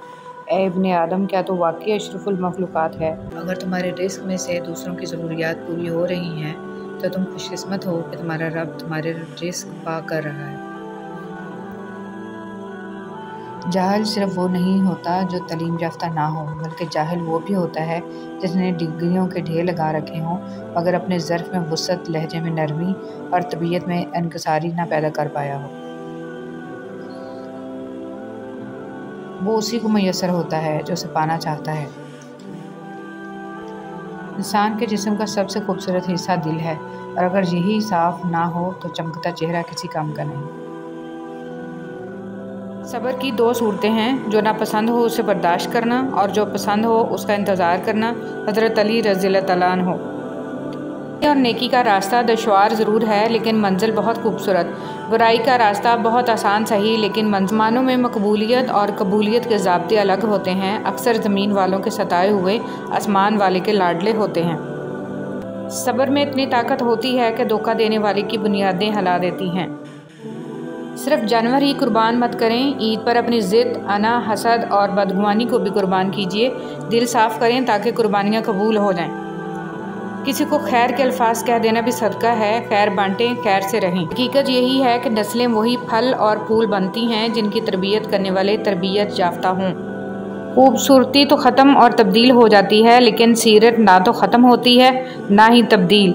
اے ابن آدم، کیا تو واقعی اشرف المخلوقات ہے؟ اگر تمہارے رزق میں سے دوسروں کی ضروریات پوری ہو رہی ہیں تو تم خوش قسمت ہو کہ تمہارا رب تمہارے رزق پاک کر رہا ہے۔ جاہل صرف وہ نہیں ہوتا جو تعلیم یافتہ نہ ہو، بلکہ جاہل وہ بھی ہوتا ہے جس نے ڈگریوں کے ڈھیر لگا رکھے ہوں مگر اپنے ظرف میں وسعت، لہجے میں نرمی اور طبیعت میں انکساری نہ پیدا کر پایا ہو۔ وہ اسی کو میسر ہوتا ہے جو اسے پانا چاہتا ہے۔ انسان کے جسم کا سب سے خوبصورت حصہ دل ہے، اور اگر یہی صاف نہ ہو تو چمکتا چہرہ کسی کام کا نہیں۔ صبر کی 2 صورتیں ہیں، جو ناپسند ہو اسے برداشت کرنا اور جو پسند ہو اس کا انتظار کرنا۔ حضرت علی رضی اللہ تعالیٰ عنہ۔ اور نیکی کا راستہ دشوار ضرور ہے لیکن منزل بہت خوبصورت۔ برائی کا راستہ بہت آسان صحیح لیکن منزلوں میں مقبولیت اور قبولیت کے ضابطے الگ ہوتے ہیں۔ اکثر زمین والوں کے ستائے ہوئے آسمان والے کے لاڈلے ہوتے ہیں۔ صبر میں اتنی طاقت ہوتی ہے کہ دھوکہ دینے والے کی بنیادیں ہلا دیتی ہیں۔ صرف جانور ہی قربان مت کریں، عید پر اپنی ضد، انا، حسد اور بدگمانی کو بھی قربان کیجیے۔ دل صاف کریں تاکہ قربانیاں قبول ہو جائیں۔ کسی کو خیر کے الفاظ کہہ دینا بھی صدقہ ہے۔ خیر بانٹیں، خیر سے رہیں۔ حقیقت یہی ہے کہ نسلیں وہی پھل اور پھول بنتی ہیں جن کی تربیت کرنے والے تربیت یافتہ ہوں۔ خوبصورتی تو ختم اور تبدیل ہو جاتی ہے لیکن سیرت نہ تو ختم ہوتی ہے نہ ہی تبدیل۔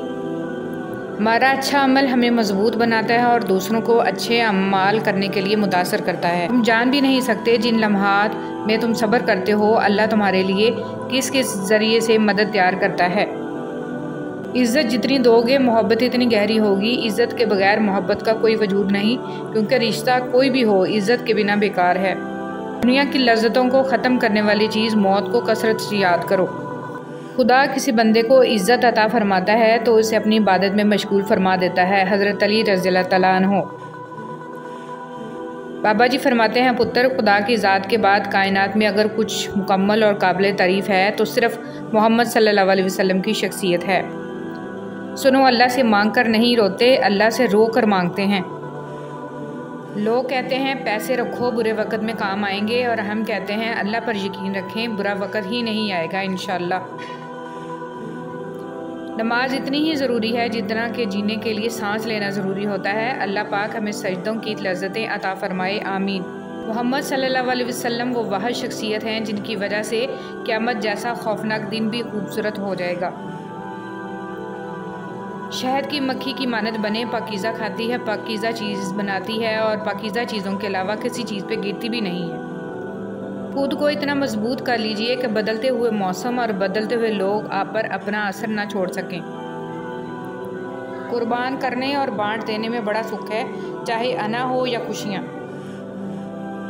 ہمارا اچھا عمل ہمیں مضبوط بناتا ہے اور دوسروں کو اچھے اعمال کرنے کے لیے متاثر کرتا ہے۔ تم جان بھی نہیں سکتے جن لمحات میں تم صبر کرتے ہو اللہ تمہارے لیے کس کس ذریعے سے مدد تیار کرتا ہے۔ عزت جتنی دو گے محبت اتنی گہری ہوگی۔ عزت کے بغیر محبت کا کوئی وجود نہیں، کیونکہ رشتہ کوئی بھی ہو عزت کے بنا بیکار ہے۔ دنیا کی لذتوں کو ختم کرنے والی چیز موت کو کثرت سے یاد کرو۔ خدا کسی بندے کو عزت عطا فرماتا ہے تو اسے اپنی عبادت میں مشغول فرما دیتا ہے۔ حضرت علی رضی اللہ تعالیٰ عنہ۔ بابا جی فرماتے ہیں، پتر، خدا کی ذات کے بعد کائنات میں اگر کچھ مکمل اور قابل تعریف ہے تو صرف محمد صلی اللہ علیہ وسلم کی شخصیت ہے۔ سنو، اللہ سے مانگ کر نہیں روتے، اللہ سے رو کر مانگتے ہیں۔ لوگ کہتے ہیں پیسے رکھو برے وقت میں کام آئیں گے، اور ہم کہتے ہیں اللہ پر یقین رکھیں برا وقت ہی نہیں آئے گا انشاءاللہ۔ نماز اتنی ہی ضروری ہے جتنا کہ جینے کے لیے سانس لینا ضروری ہوتا ہے۔ اللہ پاک ہمیں سجدوں کی لذتیں عطا فرمائے، آمین۔ محمد صلی اللہ علیہ وسلم وہ واحد شخصیت ہیں جن کی وجہ سے قیامت جیسا خوفناک دن بھی خوبصورت ہو جائے گا۔ شہد کی مکھی کی مانند بنے، پاکیزہ کھاتی ہے، پاکیزہ چیز بناتی ہے اور پاکیزہ چیزوں کے علاوہ کسی چیز پہ گرتی بھی نہیں ہے۔ خود کو اتنا مضبوط کر لیجئے کہ بدلتے ہوئے موسم اور بدلتے ہوئے لوگ آپ پر اپنا اثر نہ چھوڑ سکیں۔ قربان کرنے اور بانٹ دینے میں بڑا سکھ ہے، چاہے انا ہو یا خوشیاں۔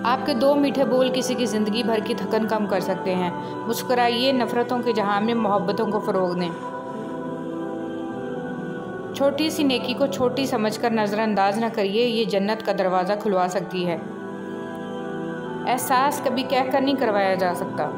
آپ کے 2 میٹھے بول کسی کی زندگی بھر کی تھکن کم کر سکتے ہیں۔ مسکرائیے، نفرتوں کے جہاں میں محبتوں کو فروغ دیں۔ چھوٹی سی نیکی کو چھوٹی سمجھ کر نظر انداز نہ کریے، یہ جنت کا دروازہ کھلوا سکتی ہے۔ احساس کبھی کہہ کر نہیں کروایا جا سکتا۔